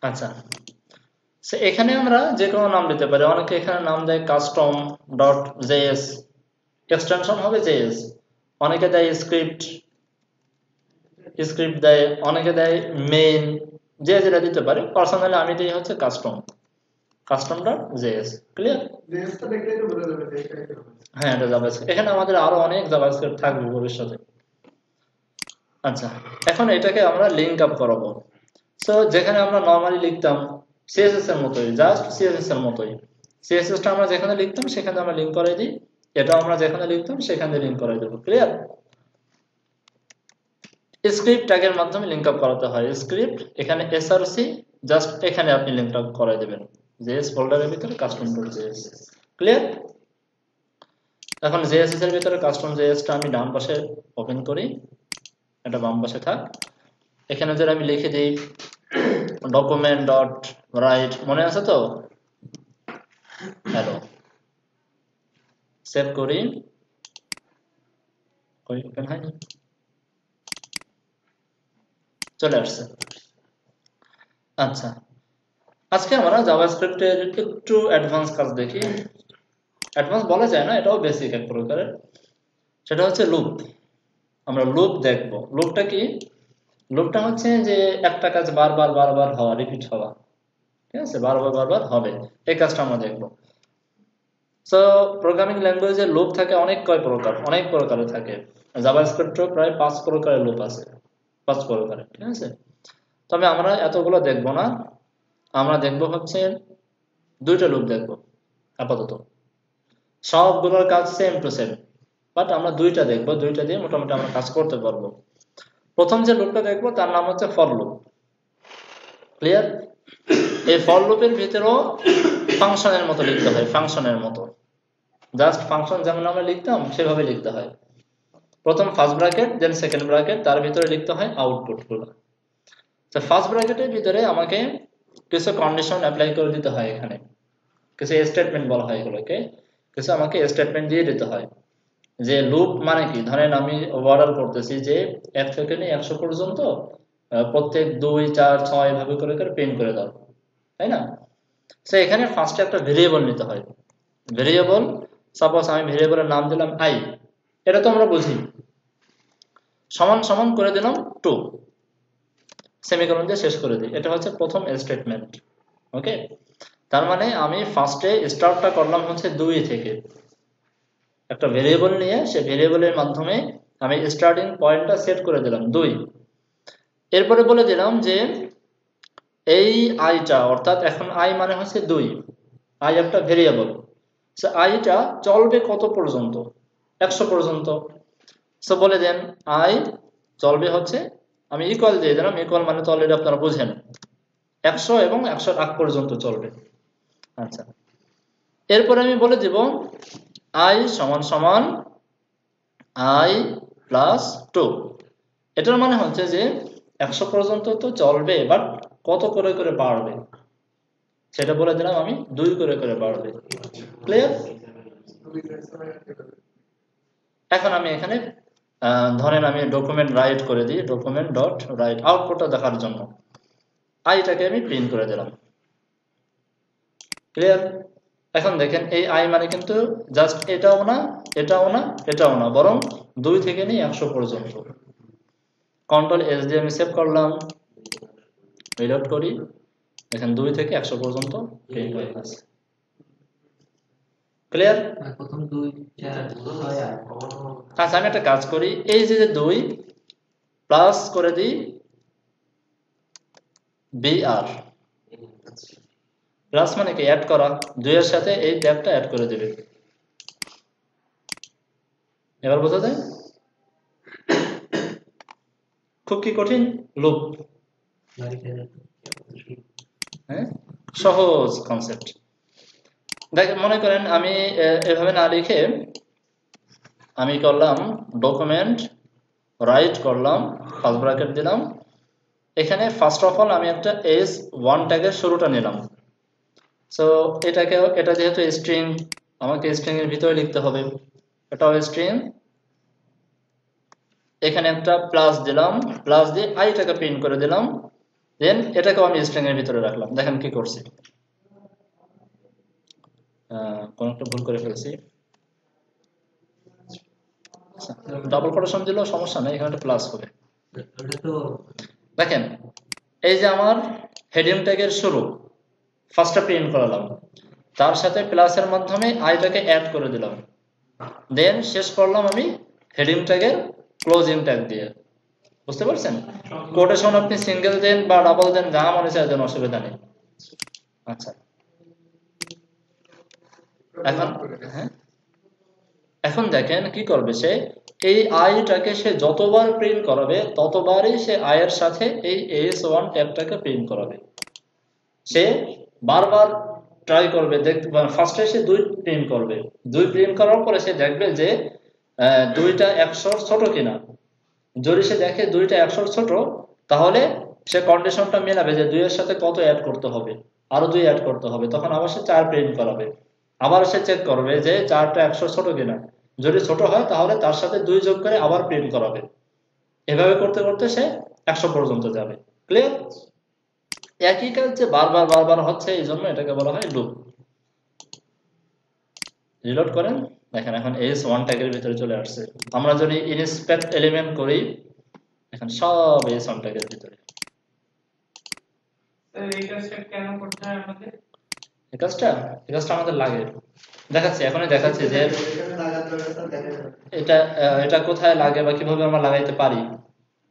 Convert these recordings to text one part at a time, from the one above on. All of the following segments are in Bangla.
আচ্ছা, এখানে আমরা যে কোনো নাম দিতে পারি। অনেকে এখানে নাম দেয় কাস্টম ডট জেএস, এক্সটেনশন হবে জেএস। অনেকে দেয় স্ক্রিপ্ট, স্ক্রিপ্ট দেয়, অনেকে দেয় মেইন, যে যেটা দিতে পারে। পার্সোনালি আমি দিই হচ্ছে custom, custom dot JS. Clear? হ্যাঁ, এটা জাভাস্ক্রিপ্ট। এখানে আমাদের আরো অনেক জাভাস্ক্রিপ্ট থাকবে ভবিষ্যতে। আচ্ছা, এখন এটাকে আমরা লিঙ্ক আপ করাবো। সো যেখানে আমরা নর্মালি লিখতাম সিএসএস এর মতোই, জাস্ট সিএসএস এর মতোই, সিএসএসটা আমরা যেখানে লিখতাম সেখানে আমরা লিঙ্ক করে দিই, এটা আমরা যেখানে লিখতাম সেখানে লিঙ্ক করে দেবো। ক্লিয়ার? স্ক্রিপ্ট ট্যাগের মাধ্যমে লিঙ্ক আপ করাতে হয়। স্ক্রিপ্ট এখানে এসআরসি, জাস্ট এখানে আপনি লিঙ্ক আপ করে দেবেন জেএস ফোল্ডারের ভিতরে কাস্টম ডট জেএস। ক্লিয়ার? এখন জেএসএস এর ভিতরে কাস্টম জেএসটা আমি ডান পাশে ওপেন করি, এটা বাম পাশে থাক। এখানে যদি আমি লিখে দিই ডকুমেন্ট ডট রাইট, মনে আছে তো? হ্যালো, সেভ করি, ওপেন হয়নি, চলে আসছে। আচ্ছা, আজকে আমরা জাভাস্ক্রিপ্টের একটু অ্যাডভান্স কাজ দেখি। অ্যাডভান্স বলা যায় না, এটাও বেসিক এক প্রকারের। সেটা হচ্ছে লুপ। আমরা লুপ দেখব। লুপটা কি? লুপটা হচ্ছে যে একটা কাজ বারবার বারবার হওয়া, রিপিট হওয়া। ঠিক আছে, বারবার বারবার হবে, এই কাজটা আমরা দেখবো। সো প্রোগ্রামিং ল্যাঙ্গুয়েজে লুপ থাকে অনেক প্রকার, অনেক প্রকারের থাকে। জাভাস্ক্রিপ্টও প্রায় 5 প্রকারের লুপ আছে, 5 প্রকারের। ঠিক আছে, তবে আমরা এতগুলো দেখব না। আমরা দেখব হচ্ছে 2টা লুপ দেখব আপাতত। সবগুলোর কাজ সেম টু সেম, বাট আমরা 2টা দেখব, 2টা দিয়ে মোটামুটি আমরা কাজ করতে পারবো। প্রথম যে লুপটা দেখবো তার নাম হচ্ছে ফর লুপ। ক্লিয়ার? এই ফর লুপের ভিতরেও ফাংশনের মতো লিখতে হয়, ফাংশনের মতো, জাস্ট ফাংশন যেমন আমরা লিখতাম সেভাবে লিখতে হয়। প্রথম ফার্স্ট ব্র্যাকেট, দেন সেকেন্ড ব্র্যাকেট, তার ভিতরে লিখতে হয় আউটপুট গুলো। তো ফার্স্ট ব্র্যাকেটের ভিতরে আমাকে কিছু কন্ডিশন অ্যাপ্লাই করে দিতে হয়, এখানে কিছু স্টেটমেন্ট বলা হয় এগুলোকে, কিছু আমাকে স্টেটমেন্ট দিয়ে দিতে হয়। যে লুপ মানে কি, ধরেন আমি ওভারঅল করতেছি যে 1 থেকে নিয়ে 100 পর্যন্ত প্রত্যেক 2 4 6 এভাবে করে করে প্রিন্ট করে দাও, তাই না? সো এখানে ফার্স্টে একটা ভেরিয়েবল নিতে হয়। ভেরিয়েবল, সাপোজ আমি ভেরিয়েবলের নাম দিলাম আই, এটা তো আমরা বুঝি। সমান সমান করে দিলাম 2, সেমিকোলন দিয়ে শেষ করে দিই। এটা হচ্ছে প্রথম স্টেটমেন্ট। ওকে, তার মানে আমি ফার্স্টে স্টার্টটা করলাম হচ্ছে 2 থেকে, একটা ভেরিয়েবল নিয়ে সে ভেরিয়েবলের মাধ্যমে আমি স্টার্টিং পয়েন্টটা সেট করে দিলাম 2। এরপরে বলে দিলাম যে এই আইটা, অর্থাৎ এখন আই মানে হচ্ছে 2, আই একটা ভেরিয়েবল, সে আইটা চলবে কত পর্যন্ত? 100 পর্যন্ত। সো বলে দেন আই চলবে হচ্ছে, আমি ইকুয়াল দিয়ে দিলাম, ইকুয়াল মানে তো অলরেডি আপনারা বুঝেন, 100 এবং 100 আগ পর্যন্ত চলবে। আচ্ছা, এরপরে আমি বলে দিব আই সমান সমান আই প্লাস 2। এটার মানে হচ্ছে যে 100 পর্যন্ত তো চলবে, বাট কত করে করে বাড়বে সেটা বলে দিলাম আমি, 2 করে করে বাড়বে। ক্লিয়ার? এখন আমি এখানে ধরেন আমি ডকুমেন্ট রাইট করে দিই, ডকুমেন্ট ডট রাইট, আউটপুটটা দেখার জন্য আইটাকে আমি প্রিন্ট করে দিলাম। ক্লিয়ার? এখন দেখেন এই আই মানে কিন্তু জাস্ট এটাও না, এটাও না, এটাও না, বরং 2 থেকে নিয়ে 100 পর্যন্ত। কন্ট্রোল এস দিয়ে আমি সেভ করলাম, রিলোড করি, দেখেন 2 থেকে 100 পর্যন্ত প্রিন্ট হয়ে গেছে। ক্লিয়ার? আচ্ছা, আমি একটা কাজ করি, এই যে 2 প্লাস করে দিই বিআর, প্লাস মানে কি অ্যাড করা, 2 এর সাথে এই ট্যাবটা অ্যাড করে দেবে। এবার বোঝা যায়? খুব কি কঠিন লুপ? হ্যাঁ, সহজ কনসেপ্ট। দেখেন, মনে করেন আমি এভাবে না লিখে আমি করলাম ডকুমেন্ট রাইট করলাম, ফার্স্ট ব্র্যাকেট দিলাম, এখানে ফার্স্ট অফ অল আমি একটা s1 ট্যাগের শুরুটা নিলাম। সো এটাকে, এটা যেহেতু স্ট্রিং, আমাকে স্ট্রিং এর ভিতরে লিখতে হবে, এটাও স্ট্রিং। এখানে একটা প্লাস দিলাম, প্লাস দিয়ে আইটাকে প্রিন্ট করে দিলাম, দেন এটাকেও আমি স্ট্রিং এর ভিতরে রাখলাম। দেখেন কি করছি, কোন একটা ভুল করে ফেলছি। ডাবল কোটেশন দিলেও সমস্যা নেই, এখানে একটা প্লাস হবে। দেখেন এই যে আমার হেডিং ট্যাগের শুরু ফার্স্টটা প্রিন্ট করালাম, তার সাথে প্লাসের মাধ্যমে আইটাকে অ্যাড করে দিলাম, দেন শেষ করলাম আমি হেডিং ট্যাগের ক্লোজিং ট্যাগ দিয়ে। বুঝতে পারছেন? কোটেশন আপনি সিঙ্গেল দেন বা ডাবল দেন, যা মনে চায় দেন, অসুবিধা নেই। আচ্ছা, এখন হ্যাঁ, এখন দেখেন কি করবে সে, এই আইটাকে সে যতবার প্রিন্ট করাবে ততবারই সে আয়ের সাথে এই AS1 ট্যাগটাকে প্রিন্ট করাবে। সে বারবার ট্রাই করবে, ফার্স্টে সে 2 প্রিন্ট করবে, 2 প্রিন্ট করার পরে সে দেখবে যে 2টা 100 ছোট কিনা। যদি সে দেখে 2টা 100 ছোট, তাহলে সে কন্ডিশনটা মেলাবে যে 2 এর সাথে কত অ্যাড করতে হবে, আরো 2 অ্যাড করতে হবে, তখন আবার সে 4 প্রিন্ট করাবে। আবার সে চেক করবে যে 4টা 100 ছোট কিনা, যদি ছোট হয় তাহলে তার সাথে 2 যোগ করে আবার প্রিন্ট করাবে। এভাবে করতে করতে সে 100 পর্যন্ত যাবে। ক্লিয়ার? একই কাজ যে বারবার বারবার হচ্ছে, এই জন্য এটাকে বলা হয় লুপ। রিলোড করেন, দেখেন এখন AS1 ট্যাগের ভিতরে চলে আসছে। আমরা যদি ইনস্পেক্ট এলিমেন্ট করি, এখন সব AS1 ট্যাগের ভিতরে। এই কাজটা কেন করতে হয় আমাদের? এই কাজটা আমাদের লাগে, দেখাচ্ছি, এখনই দেখাচ্ছি যে এটা কোথায় লাগে বা কিভাবে আমরা লাগাইতে পারি।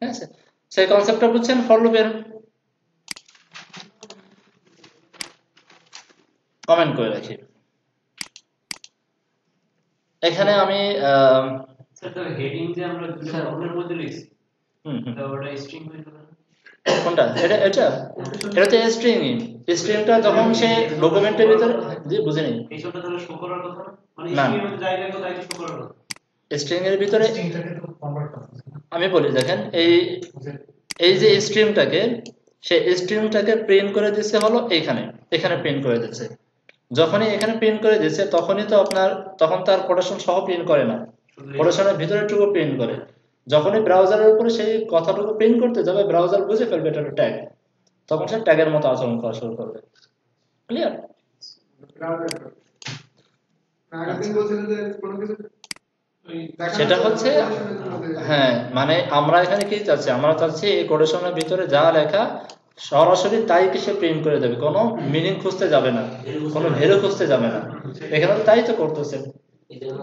ঠিক আছে, সেই কনসেপ্টটা বুঝছেন ফর লুপের? কমেন্ট করে রাখি। এখানে আমি হেডিং যে আমরা ওটার মধ্যে লিখছি, ওটা স্ট্রিং হয়ে গেল। কোনটা? এটা তো স্ট্রিংটা যখন সে ডকুমেন্টের ভিতরে বুঝিনি, এই শব্দটা তাহলে শো করার কথা মানে না, স্ট্রিং এর জায়গায় কোথায় শো করার কথা? স্ট্রিং এর ভিতরে আমি বলি, দেখেন এই যে স্ট্রিংটাকে, সে স্ট্রিংটাকে প্রিন্ট করে দিচ্ছে হলো এখানে প্রিন্ট করে দিচ্ছে। যখনই এখানে প্রিন্ট করে দিচ্ছে তখনই তো তখন তার কোটেশন সহ প্রিন্ট করে না, কোটেশনের ভিতরেটুকু প্রিন্ট করে। যখনই ব্রাউজারের উপরে সেই কথাটুকু প্রিন্ট করতে যাবে, ব্রাউজার বুঝে ফেলবে এটা ট্যাগ, তখন সে ট্যাগের মতো আচরণ করা শুরু করবে। ক্লিয়ার? সেটা হচ্ছে, হ্যাঁ, মানে আমরা এখানে কি চাচ্ছি, আমরা চাচ্ছি এই কোটেশনের ভিতরে যা লেখা সরাসরি তাই সে প্রিন্ট করে দেবে, কোনো মিনিং খুঁজতে যাবে না, কোনো ভ্যালু খুঁজতে যাবে না। এখানে তাই তো করতেছে,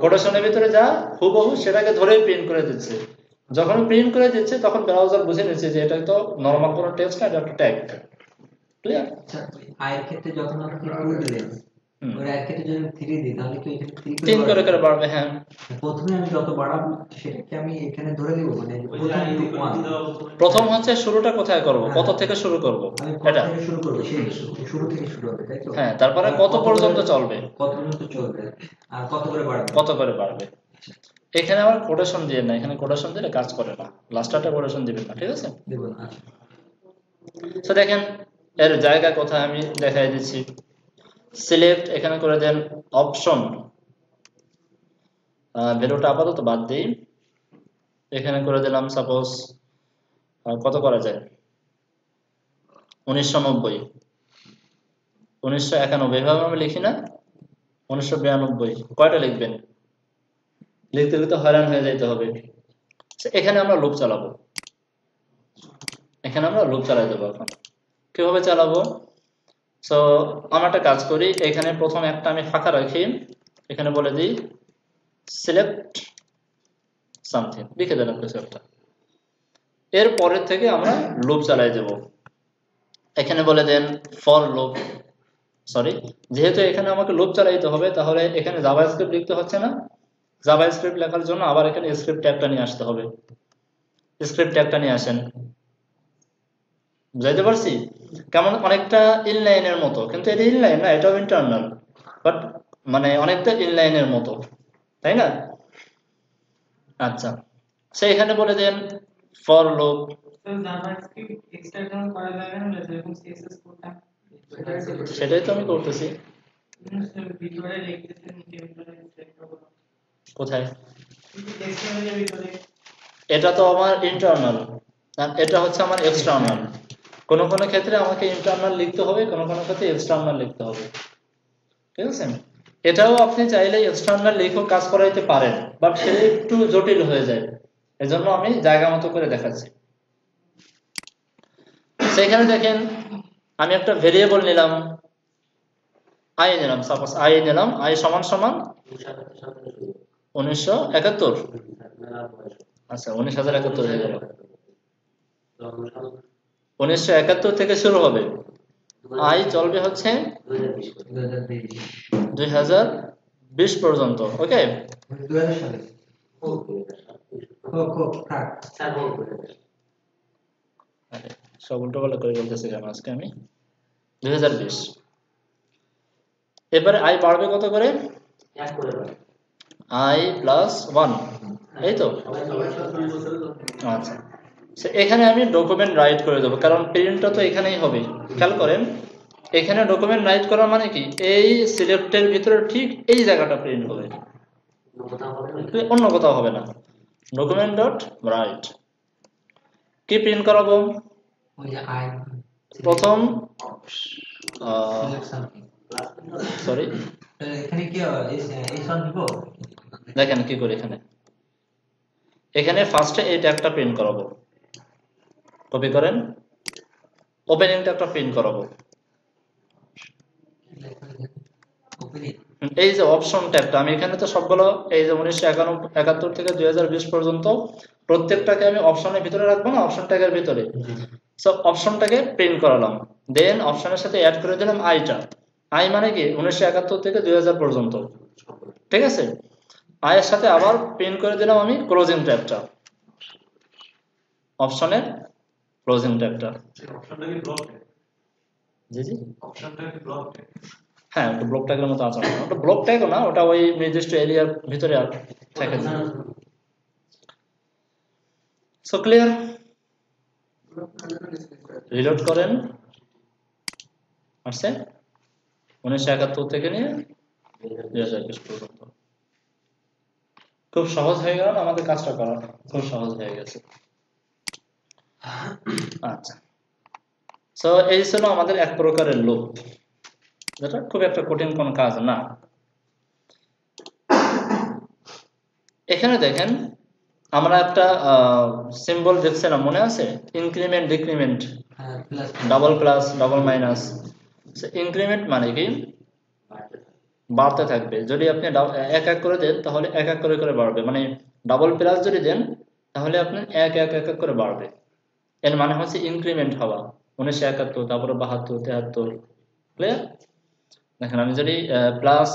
কোটেশনের ভিতরে যা হুবহু সেটাকে ধরেই প্রিন্ট করে দিচ্ছে। যখন প্রিন্ট করে দিচ্ছে তখন ব্রাউজার বুঝে নিচ্ছে যে এটা তো নরমাল কোনো টেক্সট না, এটা একটা ট্যাগ। ক্লিয়ার? আয়ের ক্ষেত্রে যখন আপনি 2 দিলেন, ওই আয়ের ক্ষেত্রে যদি 3 দিই তাহলে কি এখানে 3 করে করে বাড়বে। হ্যাঁ, প্রথমে আমি যত বাড়াবো সেটাকে আমি এখানে ধরে নিব, মানে প্রথম হচ্ছে শুরুটা কোথায় করব, কত থেকে শুরু করব, এটা থেকে শুরু করব, শুরু থেকে শুরু হবে, তাই তো? হ্যাঁ, তারপরে কত পর্যন্ত চলবে, আর কত করে বাড়বে। এখানে আবার কোটেশন দিয়ে না, এখানে কোটেশন দিলে কাজ করে না, লাস্টটা কোটেশন দিবেন না। ঠিক আছে, দেব না। তো দেখেন এর জায়গা কোথায় আমি দেখাই দিচ্ছি। সিলেক্ট এখানে করে দেন অপশন, ভ্যালুটা আপাতত বাদ দিই, এখানে করে দিলাম সাপোজ কত করা যায়, 1990, 1991, এভাবে আমি লিখি না, 1992, কয়টা লিখবেন? লিখতে লিখতে হয়রান হয়ে যাইতে হবে। এখানে আমরা লুপ চালাবো, চালাই দেবো। এখন কিভাবে চালাবো? সো আমরা একটা কাজ করি, এখানে প্রথম একটা আমি ফাঁকা রাখি, এখানে বলে দিই সিলেক্ট সামথিং, লিখে দিলাম কিছু একটা। এর পরের থেকে আমরা লুপ চালাই দেব। এখানে বলে দেন ফর লুপ, সরি, যেহেতু এখানে আমাকে লুপ চালাইতে হবে তাহলে এখানে জাভাস্ক্রিপ্ট লিখতে হচ্ছে না। জাভাস্ক্রিপ্ট লেখার জন্য আবার এখানে স্ক্রিপ্ট ট্যাগটা নিয়ে আসতে হবে। স্ক্রিপ্ট ট্যাগটা নিয়ে আসেন, বুঝাইতে পারছি? কেমন, অনেকটা ইনলাইনের মতো, কিন্তু এটা ইনলাইন না, এটাও ইন্টারনাল, বাট মানে অনেকটা ইনলাইনের মতো, তাই না? আচ্ছা, সে এখানে বলে দেন ফর লুপ, সেটাই তো আমি করতেছি। কোথায়? এটা তো আমার ইন্টারনাল, এটা হচ্ছে আমার এক্সটার্নাল। কোনো কোনো ক্ষেত্রে আমাকে ইন্টারনাল লিখতে হবে, কোনো কোনো ক্ষেত্রে এক্সটার্নাল লিখতে হবে। ঠিক আছে, এটাও আপনি চাইলে এক্সটার্নাল লিখেও কাজ করাইতে পারেন, বাট সেটা একটু জটিল হয়ে যায়, এজন্য আমি জায়গা মতো করে দেখাচ্ছি। সেখানে দেখেন আমি একটা ভেরিয়েবল নিলাম, আই নিলাম, সাপোজ আই নিলাম, আই সমান সমান 1971। আচ্ছা 1971 হয়ে গেল, 1971 থেকে শুরু হবে, আই চলবে হচ্ছে 2020 পর্যন্ত। ওকে, সব উল্টো পাল্টা করে বলতেছি কেন আজকে আমি। 2020, এবারে আই বাড়বে কত করে, আই প্লাস 1, এই তো। আচ্ছা, এখানে আমি ডকুমেন্ট রাইট করে দেবো, কারণ প্রিন্টটা তো এখানেই হবে। খেয়াল করেন, এখানে ডকুমেন্ট রাইট করা মানে কি, এই সিলেক্টের ভিতরে ঠিক এই জায়গাটা প্রিন্ট হবে, অন্য কোথাও হবে না। ডকুমেন্ট ডট রাইট, কি প্রিন্ট করাবো, প্রথম সরি দেখেন কি করে, এখানে ফার্স্টে এই ট্যাগটা প্রিন্ট করাবো, কপি করেন, ওপেনিং ট্যাগটা প্রিন্ট করাবো। এই যে অপশন ট্যাগটা, আমি এখানে তো সবগুলো এই যে 1971 থেকে 2020 পর্যন্ত প্রত্যেকটাকে আমি অপশনের ভিতরে রাখবো না, অপশন ট্যাগের ভিতরে। সো অপশনটাকে প্রিন্ট করালাম, দেন অপশনের সাথে অ্যাড করে দিলাম আইটা। আই মানে কি 1971 থেকে 2000 পর্যন্ত, ঠিক আছে। আয়ের সাথে আবার প্রিন্ট করে দিলাম আমি ক্লোজিং ট্যাগটা, অপশনের ক্লোজিং ট্যাগটা। জি জি, হ্যাঁ, ওটা ব্লক ট্যাগের মতো আচরণ, ওটা ব্লক ট্যাগও না, ওটা ওই নির্দিষ্ট এরিয়ার ভিতরে থাকে। সো ক্লিয়ার, রিলোড করেন, আসছে 1971 থেকে নিয়ে 2020 পর্যন্ত। খুব সহজ হয়ে গেল, আমাদের কাজটা করা খুব সহজ হয়ে গেছে। আচ্ছা, সো এই ছিল আমাদের এক প্রকারের লুপ, যেটা খুব একটা কঠিন কোন কাজ না। এখানে দেখেন আমরা একটা সিম্বল দেখছিলাম, মনে আছে, increment decrement, double plus double minus. Increment মানে কি বাড়তে থাকবে, যদি আপনি এক এক করে দেন তাহলে এক এক করে করে বাড়বে, মানে ডাবল প্লাস যদি দেন তাহলে আপনার এক এক এক এক করে বাড়বে, এর মানে হচ্ছে ইনক্রিমেন্ট হওয়া। 1971, তারপরে 72, 73, ক্লিয়ার। দেখেন আমি যদি প্লাস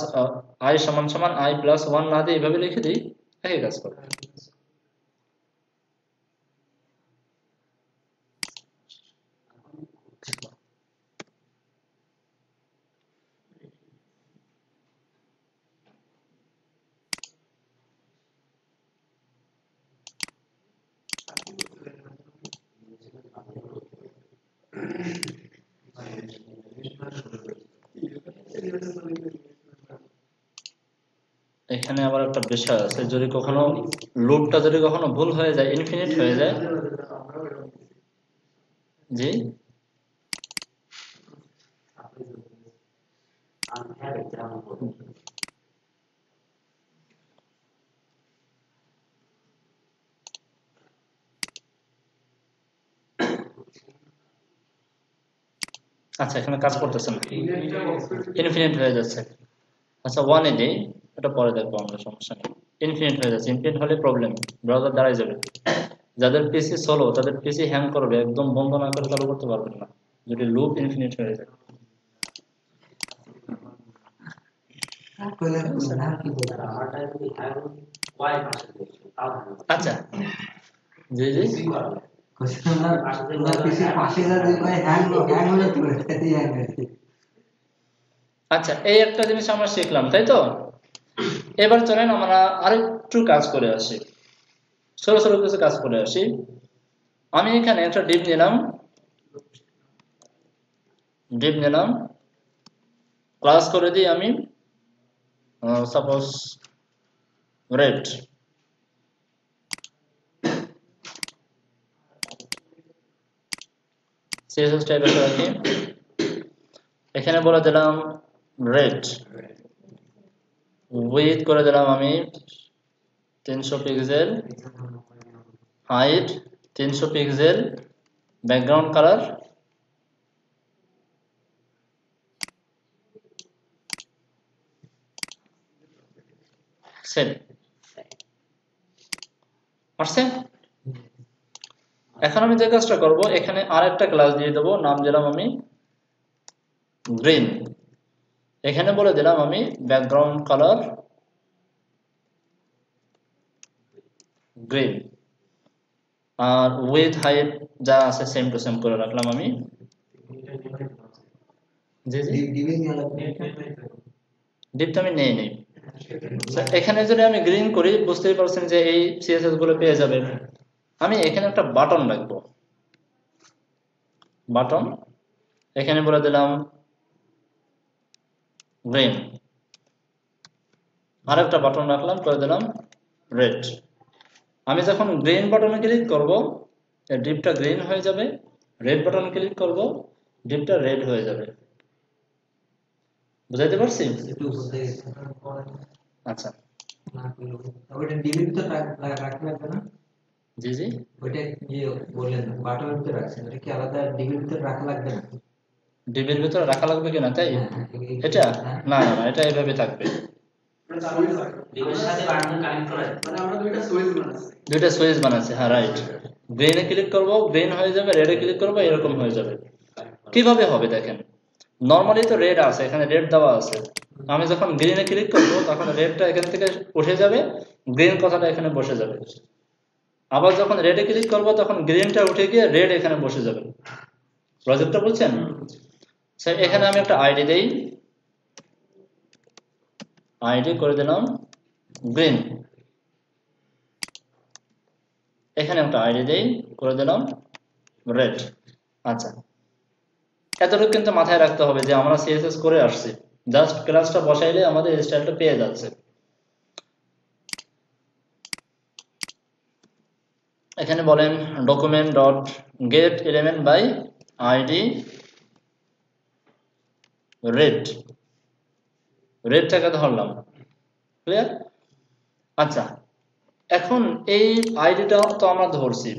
আই সমান সমান আই প্লাস 1 না দিয়ে এইভাবে লিখে দিই, একই কাজ করে। এখানে আবার একটা বিষয় আছে, যদি কখনো লুপটা যদি কখনো ভুল হয়ে যায়, ইনফিনিট হয়ে যায়, জি আচ্ছা, এখানে কাজ করতেছে না, ইনফিনিট হয়ে যাচ্ছে। আচ্ছা 1 এ দেই, এটা পরে দেখবো আমরা, সমস্যা নেই। ইনফিনিট হয়ে যাচ্ছে, ইনফিনিট হলে প্রবলেম, ব্রাউজার দাঁড়ায় যাবে। যাদের পিসি স্লো, তাদের পিসি হ্যাং করবে, একদম বন্ধ না করে চালু করতে পারবেন না যদি লুপ ইনফিনিট হয়ে যায়। আচ্ছা জি জি, আচ্ছা এই একটা জিনিস আমরা শিখলাম, তাই তো। এবার চলেন আমরা আরেকটু কাজ করে আসি, ছোট ছোট কিছু কাজ করে আসি। আমি এখানে একটা ডিপ নিলাম, ক্লাস করে দিই আমি সাপোজ রেড। সিএসএস টাইপ একটা রাখি, এখানে বলে দিলাম রেড, উইথ করে দিলাম আমি 300 pixel, height 300 pixel, background colour save. আসছে? এখন আমি যে কাজটা করব, এখানে আরেকটা ক্লাস দিয়ে দেবো, নাম দিলাম আমি গ্রিন, এখানে বলে দিলাম আমি ব্যাকগ্রাউন্ড কালার গ্রিন, আর উইথ হাইট যা আছে সেম টু সেম করে রাখলাম আমি। জি জি, ডিপটা আমি নেই নেই। এখানে যদি আমি গ্রিন করি, বুঝতেই পারছেন যে এই সিএসএস গুলো পেয়ে যাবে। আমি এখানে একটা বাটন রাখবো, বাটন, এখানে বলে দিলাম গ্রিন, আর একটা বাটন রাখলাম, করে দিলাম রেড। আমি যখন গ্রিন বাটনে ক্লিক করব, ডিপটা গ্রিন হয়ে যাবে, রেড বাটনে ক্লিক করব, ডিপটা রেড হয়ে যাবে। বুঝাইতে পারছি? আচ্ছা, ওইটা ডিবির ভিতর রাখতে লাগবে না? জি জি, ওইটা যে বললেন বাটনের ভিতর রাখছেন, ওটা কি আলাদা ডিবির ভিতর রাখা লাগবে না? ডিবির ভিতরে রাখা লাগবে কিনা তাই? এটা না না না, এটা এইভাবে থাকবে। দুইটা সুইচ বানাচ্ছি, হ্যাঁ রাইট। গ্রিনে ক্লিক করব, গ্রিন হয়ে যাবে, রেডে ক্লিক করব, এরকম হয়ে যাবে। কিভাবে হবে দেখেন, নরমালি তো রেড আছে, এখানে রেড দেওয়া আছে, আমি যখন গ্রিনে ক্লিক করব তখন রেডটা এখান থেকে উঠে যাবে, গ্রিন কথাটা এখানে বসে যাবে। আবার যখন রেডে ক্লিক করব তখন গ্রিনটা উঠে গিয়ে রেড এখানে বসে যাবে। লজিকটা বুঝছেন? এখানে আমি একটা আইডি দেই, আইডি করে দিলাম গ্রিন, এখানে একটা আইডি দেই, করে দিলাম রেড। আচ্ছা, এতটুকু কিন্তু মাথায় রাখতে হবে যে আমরা সিএসএস করে আসছি, জাস্ট ক্লাসটা বসাইলে আমাদের স্টাইলটা পেয়ে যাচ্ছে। এখানে বলেন document dot get element by ID red, রেডটাকে ধরলাম, ক্লিয়ার? আচ্ছা, এখন এই আইডিটা তো আমরা ধরছি,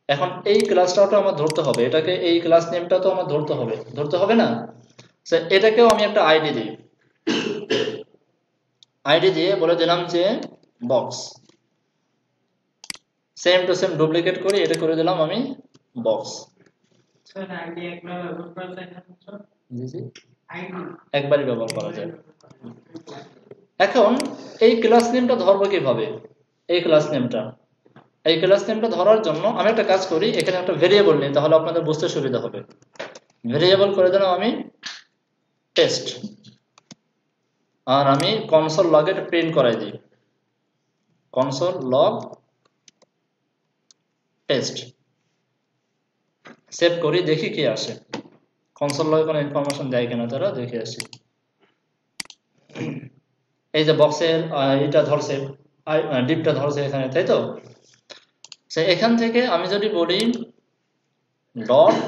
এখন এই ক্লাসটাও তো আমার ধরতে হবে, এটাকে এই ক্লাস নেমটা তো আমার ধরতে হবে না? এটাকেও আমি একটা আইডি দিই, আইডি দিয়ে বলে দিলাম যে box, same to same duplicate করি, এটা করে দিলাম আমি বক্স। একবারই ব্যবহার করা যায়। এখন এই ক্লাস নেমটা ধরবো কিভাবে? এই ক্লাস নেমটা ধরার জন্য আমি একটা কাজ করি, এখানে একটা ভেরিয়েবল নিই, তাহলে আপনাদের বুঝতে সুবিধা হবে। ভেরিয়েবল করে দিলাম আমি টেস্ট, আর আমি কনসোল লগে প্রিন্ট করাই দিই, কনসোল লগ টেস্ট, সেভ করি, দেখি কি আসে। কনসোল লগে কোনো ইনফরমেশন দেয় কিনা তারা, দেখে আসি। এই যে বক্সের এটা ধরছে, ডিপটা ধরছে এখানে, তাই তো? এখান থেকে আমি যদি বলি dot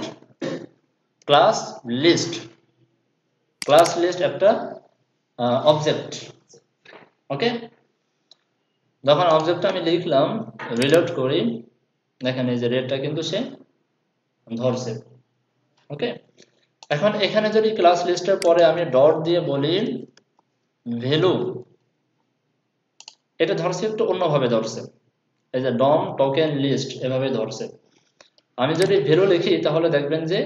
class list, class list একটা অবজেক্ট, ওকে। যখন অবজেক্টটা আমি লিখলাম, রিলোড করি, দেখেন এই যে রেডটা কিন্তু সে ধরছে, ওকে। এখন এখানে যদি ক্লাস লিস্টের পরে আমি ডট দিয়ে বলি ভ্যালু, এটা ধরছে একটু অন্যভাবে ধরছে, এই যে ডম টোকেন লিস্ট এভাবে ধরছে। আমি যদি ভ্যালু লিখি তাহলে দেখবেন যে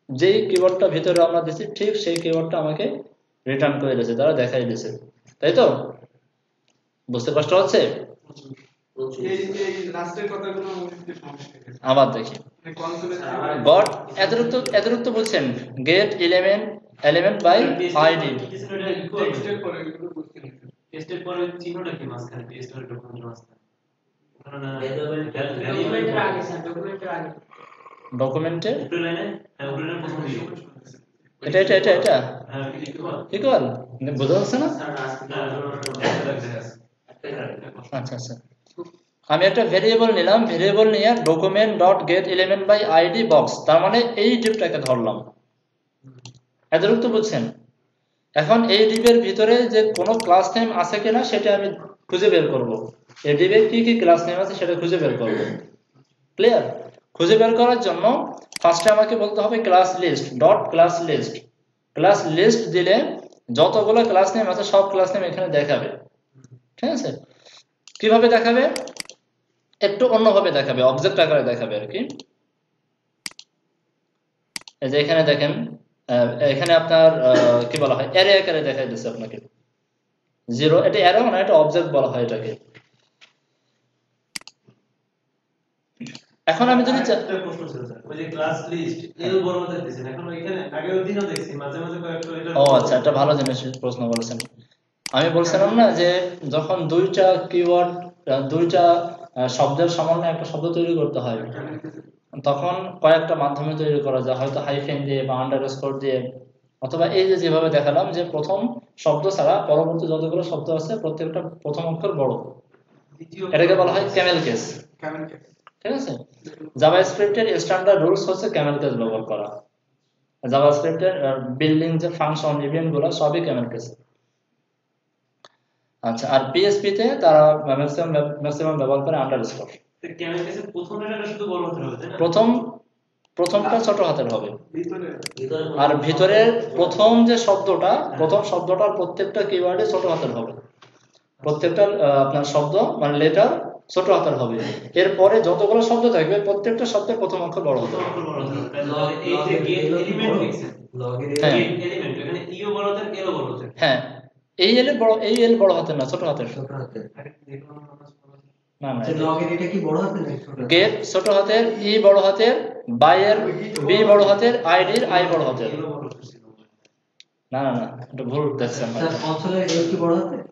যেই কিওয়ার্ডটা ভিতরে আমরা দিচ্ছি ঠিক সেই কিওয়ার্ডটা আমাকে রিটার্ন করে দিয়েছে, তারা দেখাই দিয়েছে, তাই তো? বুঝতে কষ্ট হচ্ছে? আবার দেখি গট, এতটুকু বলছেন গেট এলিমেন্ট বাই আইডি, টেস্টের পরে চিহ্নটা কি মাঝখানে, টেস্টের ডকুমেন্টের মাঝখানে ডকুমেন্টে এটা এটা এটা এটা ইকুয়াল বোঝা যাচ্ছে না? আচ্ছা আচ্ছা, আমি একটা ভেরিয়েবল নিলাম, ভেরিয়েবল নিয়ে document dot get element by ID box, তার মানে এই ডিপটাকে ধরলাম। এতটুকু তো বুঝছেন? এখন এই ডিপের ভিতরে যে কোনো ক্লাস নেম আছে কিনা সেটা আমি খুঁজে বের করব। এই ডিপে কি কি ক্লাস নেম আছে সেটা খুঁজে বের করব। ক্লিয়ার? খুঁজে বের করার জন্য ফার্স্টে আমাকে বলতে হবে class list dot class list. Class list দিলে যতগুলো ক্লাস নেম আছে সব ক্লাস নেম এখানে দেখাবে। ঠিক আছে? কিভাবে দেখাবে? একটু অন্যভাবে দেখাবে, অবজেক্ট আকারে দেখাবে আর কি। এই যে এখানে দেখেন, এখানে আপনার কি বলা হয়, অ্যারে আকারে দেখাই দিচ্ছে আপনাকে। জিরো, এটা অ্যারে না, এটা অবজেক্ট বলা হয় এটাকে। এখন আমি যদি একটা প্রশ্ন ছিল স্যার, ওই যে ক্লাস লিস্ট এল বড় হাতের দিবেন, এখন ওইখানে আগের দিনও দেখছি মাঝে মাঝে কয়েকটা এটা। ও আচ্ছা, এটা ভালো জিনিস প্রশ্ন করেছেন। আমি বলছিলাম না যে যখন দুইটা কিওয়ার্ড, দুইটা শব্দের সমন্বয়ে একটা শব্দ তৈরি করতে হয়, তখন কয়েকটা মাধ্যমে তৈরি করা যায়, হয়তো হাইফেন দিয়ে বা আন্ডারস্কোর দিয়ে, অথবা এই যে যেভাবে দেখালাম যে প্রথম শব্দ ছাড়া পরবর্তী যতগুলো শব্দ আছে প্রত্যেকটা প্রথম অক্ষর বড়, এটাকে বলা হয় ক্যামেল কেস। ঠিক আছে? জাভাস্ক্রিপ্টের স্ট্যান্ডার্ড রুলস হচ্ছে ক্যামেল কেস ব্যবহার করা। জাভাস্ক্রিপ্টের বিল্ডিং যে ফাংশন ইভেন্ট গুলো সবই ক্যামেল কেস। আচ্ছা, আর পিএসপি তে তারা ম্যাক্সিমাম ব্যবহার করে আন্ডারস্কোর। ক্যামেল কেসে প্রথম লেটারটা শুধু বড় হাতের হবে, তাই না? প্রথমটা ছোট হাতের হবে, আর ভিতরের প্রথম যে শব্দটা, প্রথম শব্দটার প্রত্যেকটা কিওয়ার্ডে ছোট হাতের হবে। প্রত্যেকটা আপনার শব্দ মানে লেটার ছোট হাতের হবে। এরপরে যতগুলো শব্দ থাকবে প্রত্যেকটা শব্দের প্রথম অক্ষর বড় হবে। এই যে গেট এলিমেন্ট লিখছেন, হ্যাঁ গেট এলিমেন্ট এখানে ইও বড় হাতের এলও বড় হাতের। হ্যাঁ, এই এল বড়, এই এল বড় হাতের না, ছোট হাতের। না না, লগের এটা কি বড় হাতের নাকি ছোট হাতের? গেট ছোট হাতের, ই বড় হাতের, বাই এর বি বড় হাতের, আইডির আই বড় হাতের। না না না, এটা ভুল দেখছেন। স্যার কনসোলের এল কি বড় হাতের?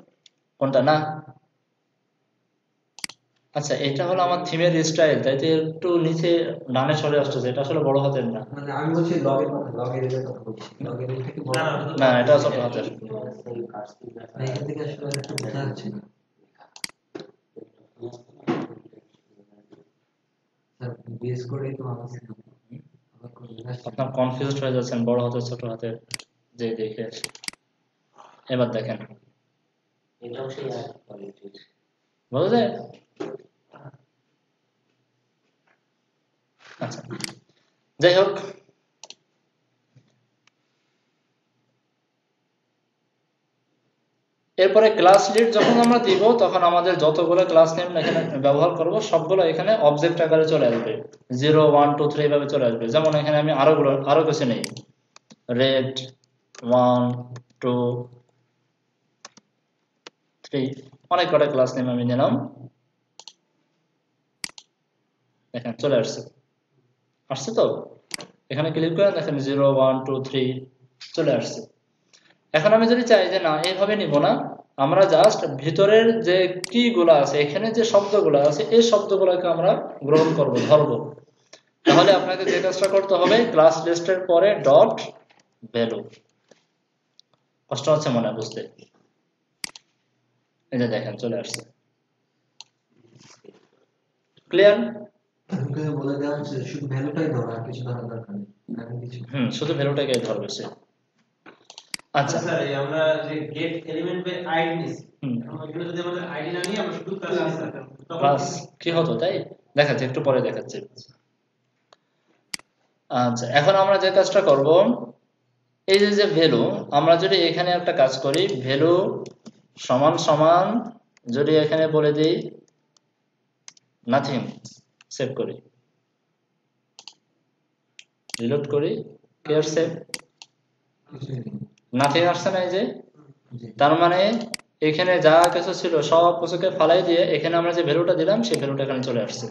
কোনটা? না, আচ্ছা এটা হলো আমার থিমের স্টাইল, তাই তো একটু নিচে ডানে সরে আসছে, এটা আসলে বড় হাতের না। মানে আমি বলছি লগের কথা, লগের এর কথা বলছি। লগের এল কি বড় হাতের? না, এটা ছোট হাতের। না, এখান থেকে আসলে একটা বোঝা যাচ্ছে না। স্যার বেস করে তো আছে না। আবার করে আসছে। আপনার কনফিউজড হয়ে যাচ্ছেন বড় হাতের ছোট হাতের যে দেখে। এবার দেখেন, এটাও সেই এক কোয়ালিটির। বোঝা যায়? আচ্ছা, যাই হোক, এরপরে ক্লাস লিড যখন আমরা দিব তখন আমাদের যতগুলো ক্লাস নেম এখানে ব্যবহার করব সবগুলো এখানে অবজেক্ট আকারে চলে আসবে, 0 1 2 3 এভাবে চলে আসবে। যেমন এখানে আমি আরো কিছু নেই, রেড 1 2 3, অনেক কটা ক্লাস নেম আমি নিলাম, দেখেন চলে আসছে তো। এখানে ক্লিক করে দেখেন 0 1 2 3 চলে আসছে। এখন আমি যদি চাই যে না এইভাবে নিব না, আমরা জাস্ট ভিতরের যে কি গুলা আছে, এখানে যে শব্দগুলো আছে এই শব্দগুলোকে আমরা গ্রহণ করব, ধরব। তাহলে আপনাকে যে কাজটা করতে হবে, ক্লাস লিস্টের পরে ডট ভ্যালু। কষ্ট হচ্ছে মনে হয় বুঝতে? এই যে দেখেন চলে আসছে। ক্লিয়ার? ওখানে বলে দেওয়া হচ্ছে শুধু ভ্যালুটাই ধরো, আর কিছু ধরার দরকার নেই। আর কিছু শুধু ভ্যালুটাকে ধরবে সে। আচ্ছা স্যার এই আমরা যে গেট এলিমেন্ট বাই আইডি নিছি, এখন এখানে যদি আমাদের আইডি না নিয়ে আমরা শুধু ক্লাস নিছি, তখন ক্লাস কি হতো তাই দেখাচ্ছি, একটু পরে দেখাচ্ছি। আচ্ছা, এখন আমরা যে কাজটা করব, এই যে ভ্যালু, আমরা যদি এখানে একটা কাজ করি, ভ্যালু সমান সমান যদি এখানে বলে দিই নাথিং, সেভ করি, রিলোড করি, কেয়ার সেভ, নাথিং আসছে না? এই যে, তার মানে এখানে যা কিছু ছিল সব কিছুকে ফালাই দিয়ে এখানে আমরা যে ভ্যালুটা দিলাম সেই ভ্যালুটা এখানে চলে আসছে।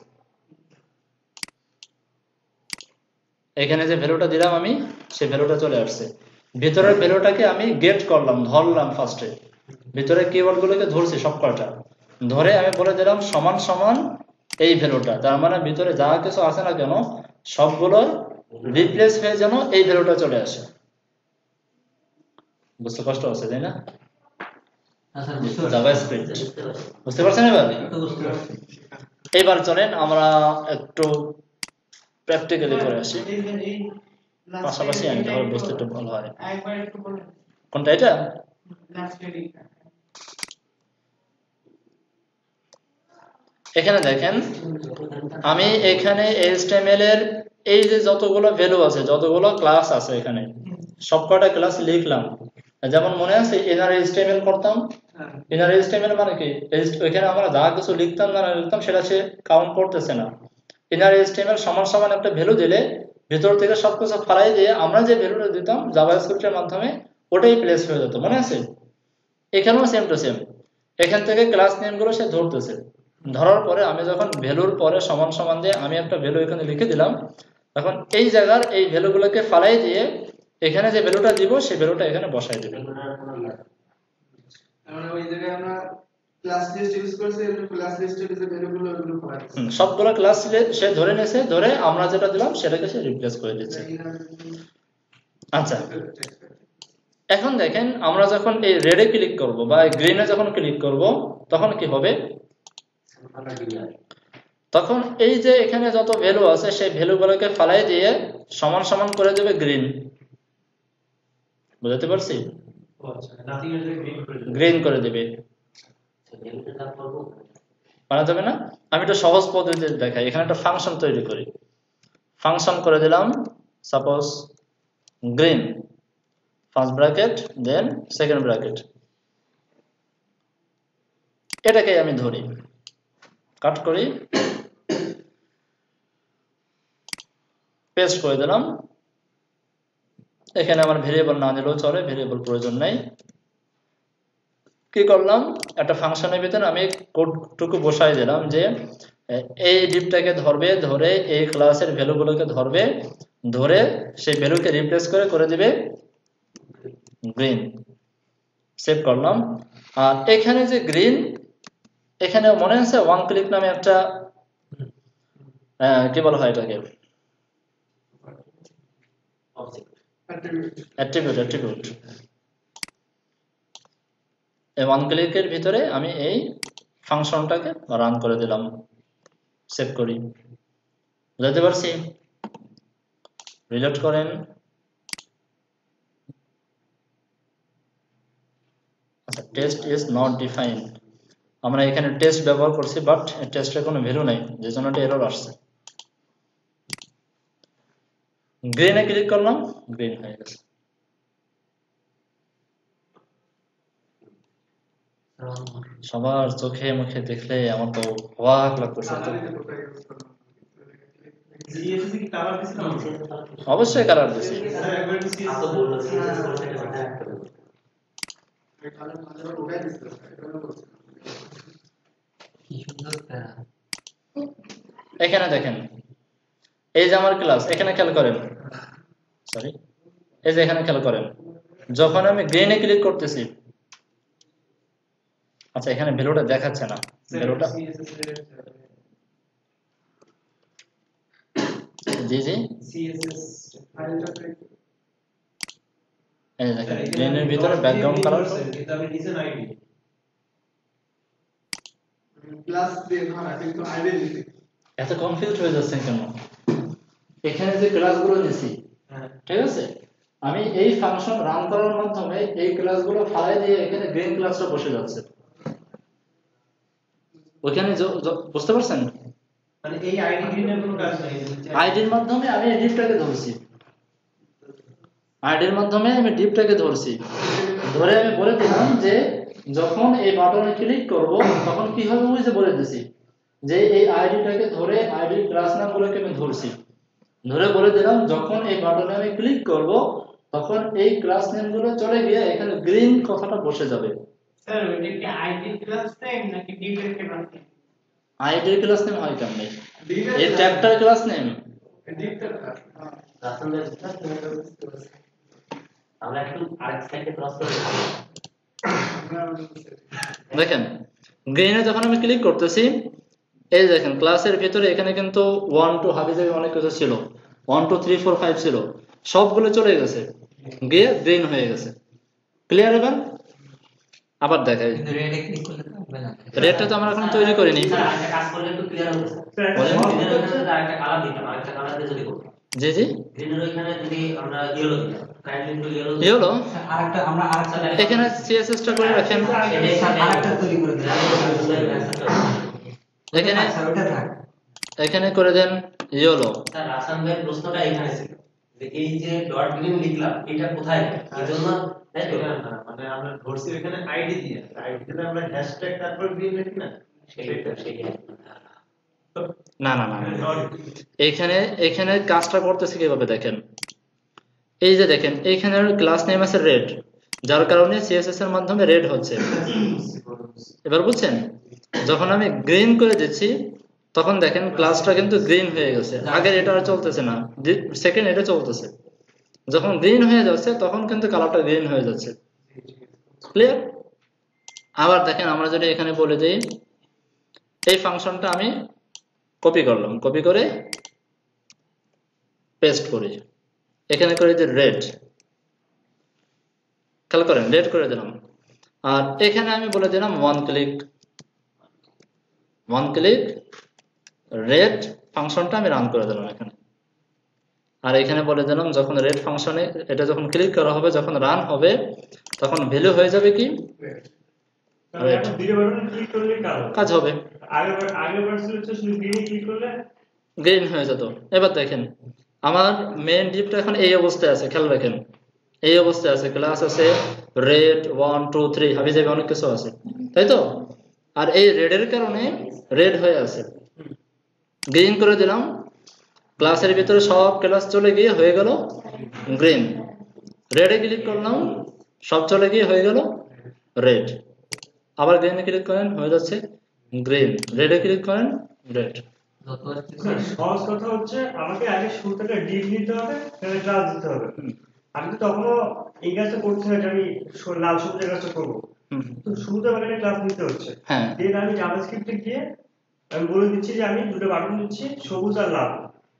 এখানে যে ভ্যালুটা দিলাম আমি, সেই ভ্যালুটা চলে আসছে। ভিতরের ভ্যালুটাকে আমি গেট করলাম, ধরলাম। ফার্স্টে ভিতরের কিওয়ার্ড গুলোকে ধরছি সব কয়টা, ধরে আমি বলে দিলাম সমান সমান এই ভ্যালুটা। তার মানে ভিতরে যা কিছু আছে না কেন সবগুলোর রিপ্লেস হয়ে যেন এই ভ্যালুটা চলে আসে। বুঝতে কষ্ট হচ্ছে তাই না? আচ্ছা বুঝতে পারছি। জাভাস্ক্রিপ্ট বুঝতে পারছেন এবার? এটা বুঝতে পারছি। এবার চলেন আমরা একটু প্র্যাকটিক্যালি করে আসি, পাশাপাশি আমি তাহলে বুঝতে একটু ভালো হয়। কোনটা এটা? এখানে দেখেন আমি এখানে HTML এর এই যে যতগুলো ভ্যালু আছে, যতগুলো ক্লাস আছে, এখানে সবকটা ক্লাস লিখলাম। যেমন মনে আছে ইনার HTML করতাম, ইনার HTML মানে কি, এখানে আমরা যা কিছু লিখতাম না লিখতাম সেটা সে কাউন্ট করতেছে না। ইনার HTML সমান সমান একটা ভ্যালু দিলে ভিতর থেকে সবকিছু ফালাই দিয়ে আমরা যে ভ্যালুটা দিতাম জাভাস্ক্রিপ্টের মাধ্যমে ওটাই প্লেস হয়ে যেত, মনে আছে? এখানেও সেম টু সেম, এখান থেকে ক্লাস নেম গুলো সে ধরতেছে, ধরার পরে আমি যখন ভ্যালুর পরে সমান সমান দিয়ে আমি একটা ভ্যালু এখানে লিখে দিলাম, তখন এই জায়গার এই ভ্যালুগুলোকে ফালাই দিয়ে এখানে যে ভ্যালুটা দিব সেই ভ্যালুটা এখানে বসাই দিবে। আমরা ওই জায়গায় আমরা ক্লাস লিস্ট ইউজ করছি, এর ক্লাস লিস্টের যে ভ্যালুগুলো ওগুলো পাচ্ছি, সবগুলো ক্লাস সে ধরে নেছে, ধরে আমরা যেটা দিলাম সেটাকে সে রিপ্লেস করে দিচ্ছে। আচ্ছা, এখন দেখেন আমরা যখন এই রেডে ক্লিক করব বা গ্রিনে যখন ক্লিক করব তখন কি হবে? তখন এই যে এখানে যত ভ্যালু আছে সেই ভ্যালুগুলোকে ফালাই দিয়ে সমান সমান করে দেবে গ্রিন। বুঝতে পারছি? গ্রিন করে দেবে, পারা যাবে না? আমি একটা সহজ পদ্ধতি দেখাই, এখানে একটা ফাংশন তৈরি করি, ফাংশন করে দিলাম সাপোজ গ্রিন, ফার্স্ট ব্র্যাকেট দেন সেকেন্ড ব্র্যাকেট, এটাকে আমি ধরি, কাট করি, পেস্ট করে দিলাম। এখানে আমার ভেরিয়েবল না দিলেও চলে, ভেরিয়েবল প্রয়োজন নাই। কি করলাম, একটা ফাংশনের ভিতরে আমি কোডটুকু বসাই দিলাম যে এই ডিপটাকে ধরবে, ধরে এই ক্লাসের ভ্যালুগুলোকে ধরবে, ধরে সেই ভ্যালুকে রিপ্লেস করে দিবে গ্রিন। সেভ করলাম। আর এখানে যে গ্রিন, এখানে মনে আছে ওয়ান ক্লিক নামে একটা কি বলা হয় এটাকে, অ্যাট্রিবিউট। এই ওয়ান ক্লিকের ভিতরে আমি এই ফাংশনটাকে রান করে দিলাম, সেভ করি। বুঝতে পারছি? রিলোড করেন। আচ্ছা, টেস্ট ইজ নট ডিফাইন্ড, আমরা এখানে টেস্ট ব্যবহার করছি বাট টেস্টের কোনো ভ্যালু নাই, যে জন্য একটা এরর আসছে। গ্রিনে ক্লিক করলাম, গ্রিন হয়ে গেছে। সবার চোখে মুখে দেখলে আমার তো অবাক লাগতেছে। অবশ্যই কালার দিছি। এখানে দেখেন এই যে আমার ক্লাস, এখানে খেয়াল করেন, সরি এই যে এখানে খেয়াল করেন, যখন আমি গ্রিনে ক্লিক করতেছি, আচ্ছা এখানে ভ্যালুটা দেখাচ্ছে না, ভ্যালুটা জি জি এই দেখেন গ্রিনের ভিতরে ব্যাকগ্রাউন্ড কালার প্লাস দিয়ে ধরা কিন্তু আইডি দিতে এত কনফিউজ হয়ে যাচ্ছে কেন? এখানে যে ক্লাসগুলো দিছি, ঠিক আছে, আমি এই ফাংশন রান করার মাধ্যমে এই ক্লাসগুলো ফালাই দিয়ে এখানে গ্রিন ক্লাসটা বসে যাচ্ছে। ওখানে বুঝতে পারছেন? মানে এই আইডি গ্রিনের কোনো কাজ নাই, আইডির মাধ্যমে আমি এই ডিপটাকে ধরছি, আইডির মাধ্যমে আমি ডিপটাকে ধরছি, ধরে আমি বলে দিলাম যে যখন এই বাটনে ক্লিক করব তখন কি হবে, ওই যে বলে দিছি যে এই আইডিটাকে ধরে আইডির ক্লাস নামগুলোকে আমি ধরছি, ধরে বলে দিলাম যখন এই বাটনে আমি ক্লিক করব তখন এই ক্লাস নেমগুলো চলে গিয়ে এখানে গ্রিন কথাটা বসে যাবে। স্যার এটা কি আইডি ক্লাস নেম নাকি ডিফের ক্লাস নেম? আইডির ক্লাস নেম হয় কেমনে? এই ট্যাগটার ক্লাস নেম আমরা একটু আরেক সাইডে ক্রস করে দেখেন। গ্রিনে যখন আমি ক্লিক করতেছি, এই দেখেন ক্লাসের ভিতরে এখানে কিন্তু 1 2 হাবি জাবি অনেক কিছু ছিল, 1 2 3 4 5 ছিল, সবগুলো চলে গেছে, গিয়ে গ্রিন হয়ে গেছে। ক্লিয়ার? এবার আবার দেখাই, রেডটা তো আমরা এখন তৈরি করিনি। স্যার একটা কাজ করলে একটু ক্লিয়ার হবে স্যার। বলেন। গ্রিনের ওইখানে আরেকটা কালার দিতাম, আরেকটা কালার দিয়ে যদি করতাম। জি জি, গ্রিনের ওইখানে যদি আমরা ইয়েলো দিতাম, কাইন্ডলি একটু ইয়েলো ইয়েলো আরেকটা আমরা আরেকটা এখানে সিএসএস টা করে রাখেন, আরেকটা তৈরি করে দিলাম। এখানে স্যার ওটা থাক। এখানে করে দেন ইয়েলো। স্যার রাসান ভাইয়ের প্রশ্নটা এখানে ছিল যে এই যে ডট গ্রিন লিখলাম এটা কোথায় এজন্য, তাই তো? মানে আমরা ধরছি এখানে আইডি দিয়ে, আইডি দিলে আমরা হ্যাশট্যাগ তারপর গ্রিন লিখি না, সেইটা না না না, এখানে এখানে কাজটা করতেছে কিভাবে দেখেন, এই যে দেখেন এইখানে ক্লাস নেম আছে রেড, যার কারণে সিএসএস এর মাধ্যমে রেড হচ্ছে। এবার বুঝছেন, যখন আমি গ্রিন করে দিচ্ছি তখন দেখেন ক্লাসটা কিন্তু গ্রিন হয়ে গেছে, আগের এটা আর চলতেছে না, সেকেন্ড এটা চলতেছে। যখন গ্রিন হয়ে যাচ্ছে তখন কিন্তু কালারটা গ্রিন হয়ে যাচ্ছে। ক্লিয়ার? আবার দেখেন আমরা যদি এখানে বলে দিই এই ফাংশনটা আমি কপি করলাম, কপি করে পেস্ট করি, এখানে করে দিই রেড, খেয়াল করেন রেড করে দিলাম। আর এখানে আমি বলে দিলাম ওয়ান ক্লিক রেড ফাংশনটা আমি রান করে দিলাম এখানে। আর এখানে বলে দিলাম যখন রেড ফাংশনে এটা যখন ক্লিক করা হবে, যখন রান হবে তখন ভ্যালু হয়ে যাবে কি রেড, কাজ হবে, গ্রিন হয়ে যেত। এবার দেখেন আমার মেইন ডিপটা এখন এই অবস্থায় আছে, খেয়াল রাখেন এই অবস্থায় আছে, ক্লাস আছে রেড 1 2 3 হাবি যাবে অনেক কিছু আছে, তাই তো? আর এই রেডের কারণে রেড হয়ে আছে, গ্রিন করে দিলাম, ক্লাসের ভিতরে সব ক্লাস চলে গিয়ে হয়ে গেল গ্রিন। রেডে ক্লিক করলাম, সব চলে গিয়ে হয়ে গেল রেড। আবার গ্রিনে ক্লিক করেন, হয়ে যাচ্ছে গ্রিন। রেডে ক্লিক করেন, রেড। সহজ কথা হচ্ছে আমাকে আগে শুরু থেকে ডিপ নিতে হবে, তাহলে ক্লাস দিতে হবে। আমি তো তখনও এই কাজটা করতে হয় যে আমি লাল সবুজের কাজটা করবো, তো শুরুতে আমাকে একটা ক্লাস নিতে হচ্ছে। হ্যাঁ, দেন আমি জাভাস্ক্রিপ্টে গিয়ে আমি বলে দিচ্ছি যে আমি দুটো বাটন দিচ্ছি, সবুজ আর লাল,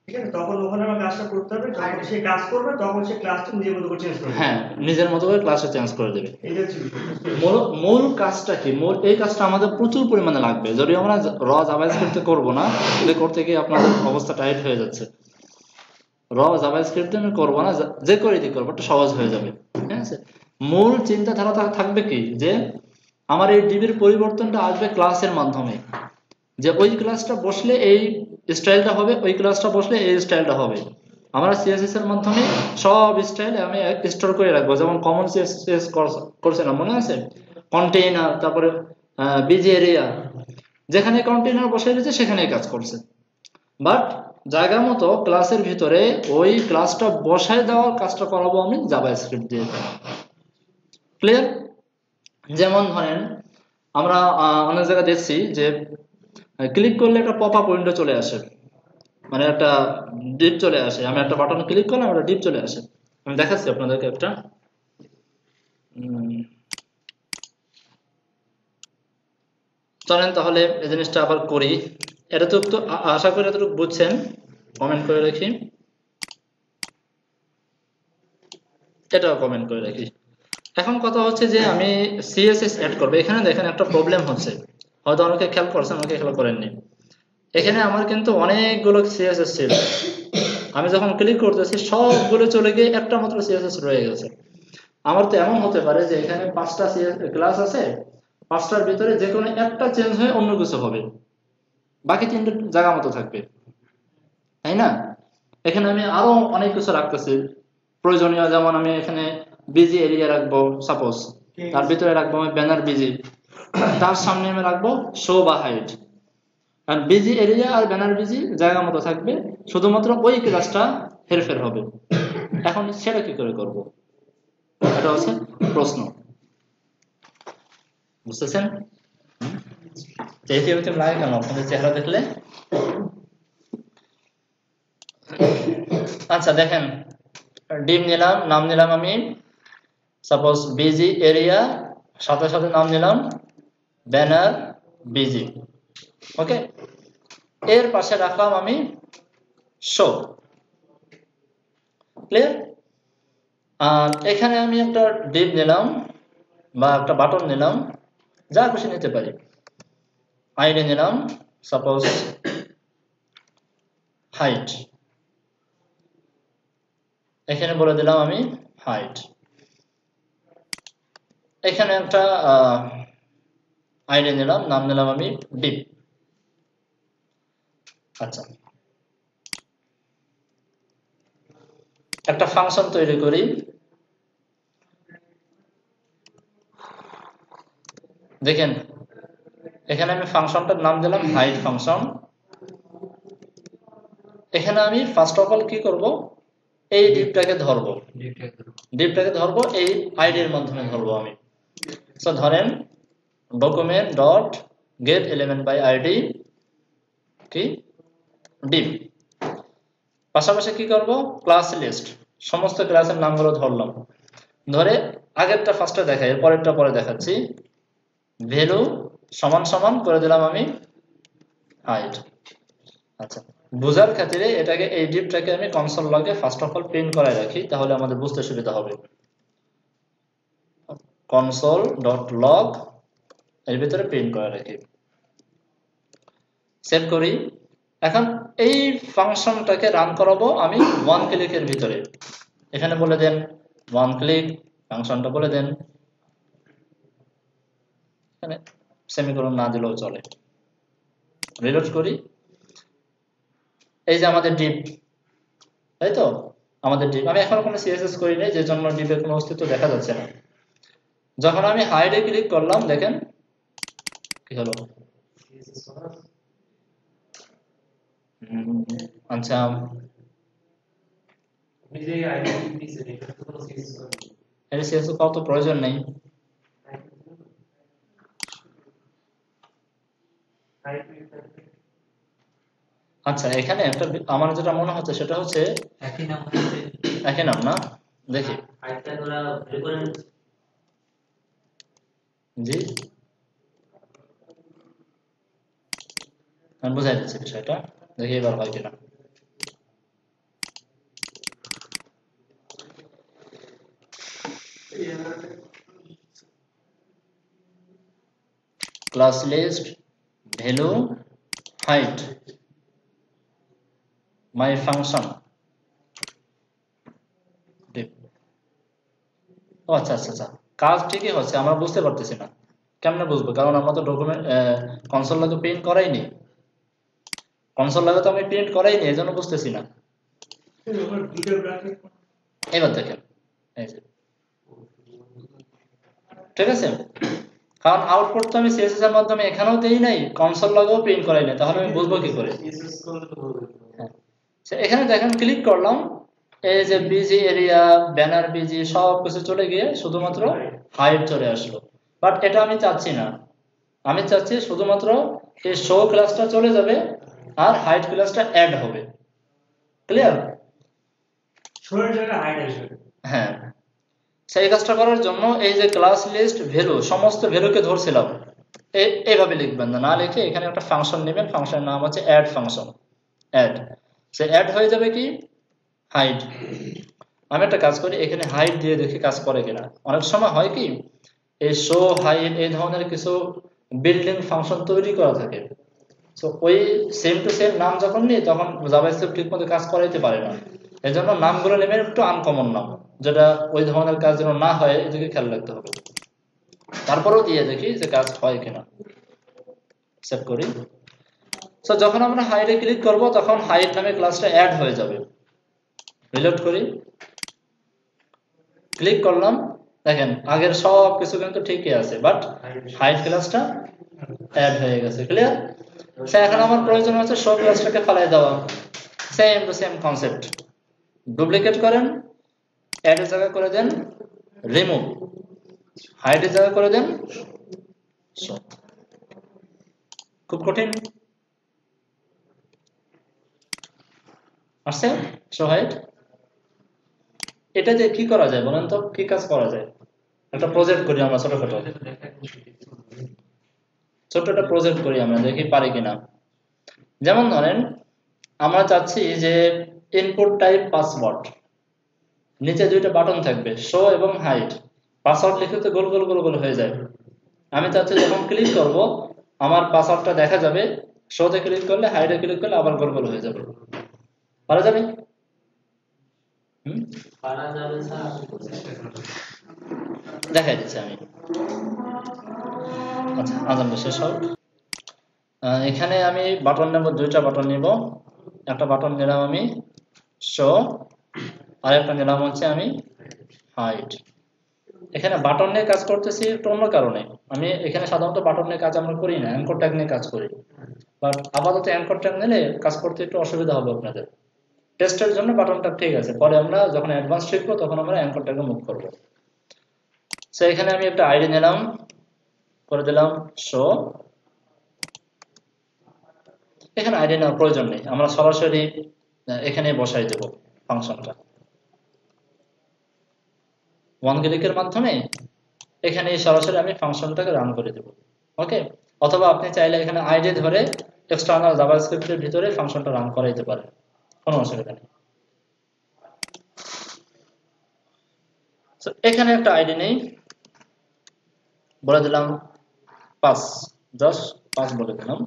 ঠিক আছে? তখন ওখানে আমার কাজটা করতে হবে, যখন সে কাজ করবে তখন সে ক্লাসটা নিজের মতো করে চেঞ্জ করবে। হ্যাঁ, নিজের মতো করে ক্লাসে চেঞ্জ করে দেবে। এটা হচ্ছে মূল কাজটা কি, মূল এই কাজটা আমাদের প্রচুর পরিমাণে লাগবে, যদিও আমরা র জাভাস্ক্রিপ্টে করব না, এটা করতে গিয়ে আপনাদের অবস্থা টাইট হয়ে যাচ্ছে। র জাভাস্ক্রিপ্টে আমি করবো না, যে করে দিয়ে করবো, একটা সহজ হয়ে যাবে। ঠিক আছে, মূল চিন্তাধারা থাকবে কি যে আমার এই ডিবির পরিবর্তনটা আসবে ক্লাসের মাধ্যমে, যে ওই ক্লাসটা বসলে এই স্টাইলটা হবে, ওই ক্লাসটা বসলে এই স্টাইলটা হবে। আমরা সিএসএস এর মাধ্যমে সব স্টাইল আমি স্টোর করে রাখবো, যেমন কমন সিএসএস করছিলাম মনে আছে, কন্টেইনার, তারপরে বিজি এরিয়া, যেখানে কন্টেইনার বসে রয়েছে সেখানেই কাজ করছে। বাট জায়গা মতো ক্লাসের ভিতরে ওই ক্লাসটা বসায় দেওয়ার কাজটা করাবো আমি জাভাস্ক্রিপ্ট দিয়ে। ক্লিয়ার? যেমন ধরেন আমরা অনেক জায়গায় দেখছি যে ক্লিক করলে একটা পপ আপ উইন্ডো চলে আসে, মানে একটা ডিপ চলে আসে, আমি একটা বাটন ক্লিক করলাম একটা ডিপ চলে আসে। আমি দেখাচ্ছি আপনাদেরকে একটা, চলেন তাহলে এই জিনিসটা আবার করি। এটা তো আশা করি এতটুকু বুঝছেন, কমেন্ট করে রাখি, এটাও কমেন্ট করে রাখি। এখন কথা হচ্ছে যে আমি সিএসএস অ্যাড করবো। এখানে দেখেন একটা প্রবলেম হচ্ছে, হয়তো অনেকে খেয়াল করছেন, অনেকে খেয়াল করেননি। এখানে আমার কিন্তু অনেকগুলো সিএসএস ছিল, আমি যখন ক্লিক করতেছি সবগুলো চলে গিয়ে একটা মাত্র সিএসএস রয়ে গেছে। আমার তো এমন হতে পারে যে এখানে 5টা ক্লাস আছে, 5টার ভিতরে যে কোনো একটা চেঞ্জ হয়ে অন্য কিছু হবে, বাকি 3টে জায়গা মতো থাকবে, তাই না? এখানে আমি আরো অনেক কিছু রাখতেছি প্রয়োজনীয়, যেমন আমি এখানে বিজি এরিয়া রাখবো সাপোজ, তার ভিতরে রাখবো আমি ব্যানার বিজি, তার সামনে আমি রাখবো শো বা হাইড। আর বিজি এরিয়া আর ব্যানার বিজি জায়গা মতো থাকবে, শুধুমাত্র ওই ক্লাসটা হেরফের হবে। এখন সেটা কি করে করব, এটা হচ্ছে প্রশ্ন, বুঝতেছেন? লাগে কেন আপনাদের চেহারা দেখলে? আচ্ছা দেখেন, ডিম নিলাম, নাম নিলাম আমি সাপোজ বিজি এরিয়া, সাথে সাথে নাম নিলাম ব্যানার বিজি। ওকে, এর পাশে রাখলাম আমি শো। ক্লিয়ার? আর এখানে আমি একটা ডিপ নিলাম বা একটা বাটন নিলাম, যা খুশি নিতে পারি, আইডি নিলাম সাপোজ হাইট, এখানে বলে দিলাম আমি হাইট। এখানে একটা আইডি নিলাম, নাম নিলাম আমি ডিপ। আচ্ছা, একটা ফাংশন তৈরি করি। দেখেন এখানে আমি ফাংশনটার নাম দিলাম হাইট ফাংশন। এখানে আমি ফার্স্ট অফ অল কি করব, এই ডিপটাকে ধরবো, এই আইডির মাধ্যমে ধরবো আমি। সো ধরেন document dot get element by ID কি ডিপ। পাশাপাশি কি করব, ক্লাস লিস্ট, সমস্ত ক্লাসের নামগুলো ধরলাম, ধরে আগেরটা ফার্স্টে দেখাই, পরেরটা পরে দেখাচ্ছি। ভ্যালু সমান সমান করে দিলাম আমি হাইট। আচ্ছা, বোঝার খাতিরে এটাকে এই ডিপটাকে আমি কনসোল লগে ফার্স্ট অফ অল প্রিন্ট করাই রাখি, তাহলে আমাদের বুঝতে সুবিধা হবে। কনসোল ডট লগ এর ভিতরে প্রিন্ট করে রাখি, সেভ করি। এখন এই ফাংশনটাকে রান করাবো আমি ওয়ান ক্লিকের ভিতরে। এখানে বলে দেন ওয়ান ক্লিক, ফাংশনটা বলে দেন, এখানে সেমিকোলন না দিলেও চলে। রিলোড করি, এই যে আমাদের ডিপ, তাই তো আমাদের ডিপ। আমি এখনো কোনো সিএসএস করি নাই, যে জন্য ডিপের কোনো অস্তিত্ব দেখা যাচ্ছে না। যখন আমি হাইডে ক্লিক করলাম, দেখেন কি হলো। আচ্ছা, এটা সিএসএস পাওয়ার তো প্রয়োজন নেই। আচ্ছা, এখানে একটা আমার যেটা মনে হচ্ছে সেটা হচ্ছে একই নাম না, দেখি জি আমি বুঝাই দিচ্ছি বিষয়টা, দেখি এবার হয় কিনা। Class list value height my function dip. ও আচ্ছা আচ্ছা আচ্ছা, কাজ ঠিকই হচ্ছে, আমরা বুঝতে পারতেছি না। কেমনে বুঝবো, কারণ আমরা তো ডকুমেন্ট কনসোল লাগে প্রিন্ট করাইনি, তো আমি প্রিন্ট করাইনি, এই জন্য বুঝতেছি না। এবার দেখেন, এই যে ঠিক আছে, কারণ আউটপুট তো আমি সিএসএস এর মাধ্যমে এখানেও দেই নাই, কনসোল লাগেও প্রিন্ট করাই নাই, তাহলে আমি বুঝবো কি করে। এখানে দেখেন ক্লিক করলাম, এই যে বিজি এরিয়া, ব্যানার বিজি সব কিছু চলে গিয়ে শুধুমাত্র হাইট চলে আসলো। বাট এটা আমি চাচ্ছি না, আমি চাচ্ছি শুধুমাত্র এই শো ক্লাসটা চলে যাবে আর হাইট ক্লাসটা অ্যাড হবে। ক্লিয়ার? হ্যাঁ, সেই কাজটা করার জন্য এই যে ক্লাস লিস্ট ভ্যালু, সমস্ত ভ্যালুকে ধরছিলাম, এইভাবে লিখবেন না, লিখে এখানে একটা ফাংশন নেবেন, ফাংশনের নাম হচ্ছে অ্যাড ফাংশন। অ্যাড, সে অ্যাড হয়ে যাবে কি হাইট। আমি একটা কাজ করি, এখানে হাইট দিয়ে দেখি কাজ করে কিনা। অনেক সময় হয় কি, এই শো হাইট এই ধরনের কিছু বিল্ডিং ফাংশন তৈরি করা থাকে, তো ওই সেম টু সেম নাম যখন নিই তখন জাভাস্ক্রিপ্ট ঠিক মতো কাজ করাইতে পারে না। এই জন্য নামগুলো নেবেন একটু আনকমন নাম, যেটা ওই ধরনের কাজ যেন না হয় এদিকে খেয়াল রাখতে হবে। তারপরেও দিয়ে দেখি যে কাজ হয় কিনা, সেভ করি। তো যখন আমরা হাইটে ক্লিক করব তখন হাইট নামে ক্লাসটা অ্যাড হয়ে যাবে। রিলোড করি, ক্লিক করলাম, দেখেন আগের সব কিছু কিন্তু ঠিকই আছে, বাট হাইট ক্লাসটা অ্যাড হয়ে গেছে। ক্লিয়ার? এখন আমার প্রয়োজন হচ্ছে শো ক্লাসটাকে ফেলাই দেওয়া। Same to same concept, duplicate করেন, অ্যাডের জায়গা করে দেন রিমুভ, হাইটের জায়গা করে দেন শো। খুব কঠিন আসছে শো হাইট। এটা দিয়ে কি করা যায় বলেন তো, কি কাজ করা যায়? একটা প্রজেক্ট করি আমরা, ছোট একটা প্রজেক্ট করি আমরা, দেখি পারি কিনা। যেমন ধরেন আমরা চাচ্ছি যে ইনপুট টাইপ পাসওয়ার্ড, নিচে দুইটা বাটন থাকবে শো এবং হাইট। পাসওয়ার্ড লিখে তো গোল গোল গোল গোল হয়ে যায়। আমি চাচ্ছি যখন ক্লিক করব আমার পাসওয়ার্ডটা দেখা যাবে, শোতে ক্লিক করলে, হাইডে ক্লিক করলে আবার গোল গোল হয়ে যাবে। পারা যাবে? পারা যাবে স্যার, দেখাই দিচ্ছি আমি। আচ্ছা, আজানটা শেষ হোক। এখানে আমি বাটন নেব, দুইটা বাটন নিব। একটা বাটন নিলাম আমি শো, আর একটা নিলাম হচ্ছে আমি হাইড। এখানে বাটন নিয়ে কাজ করতেছি একটু অন্য কারণে। আমি এখানে সাধারণত বাটন নিয়ে কাজ আমরা করি না, অ্যাঙ্কর ট্যাগ নিয়ে কাজ করি। বাট আপাতত অ্যাঙ্কর ট্যাগ নিলে কাজ করতে একটু অসুবিধা হবে আপনাদের। টেস্টের জন্য বাটনটা ঠিক আছে, পরে আমরা যখন অ্যাডভান্স শিখবো তখন আমরা অ্যাঙ্কর ট্যাগে মুভ করবো। সো এখানে আমি একটা আইডি নিলাম, করে দিলাম শো। এখানে আইডি নেওয়ার প্রয়োজন নেই, আমরা সরাসরি এখানে বসাই দেব ফাংশনটা। ওয়ান ক্লিকের মাধ্যমে এখানে সরাসরি আমি ফাংশনটাকে রান করে দেব। ওকে, অথবা আপনি চাইলে এখানে আইডি ধরে এক্সটার্নাল জাভাস্ক্রিপ্টের ভিতরে ফাংশনটা রান করাইতে পারেন, কোনো অসুবিধা নেই। এখানে একটা আইডি নেই, বলে দিলাম 5, জাস্ট 5 বলে দিলাম।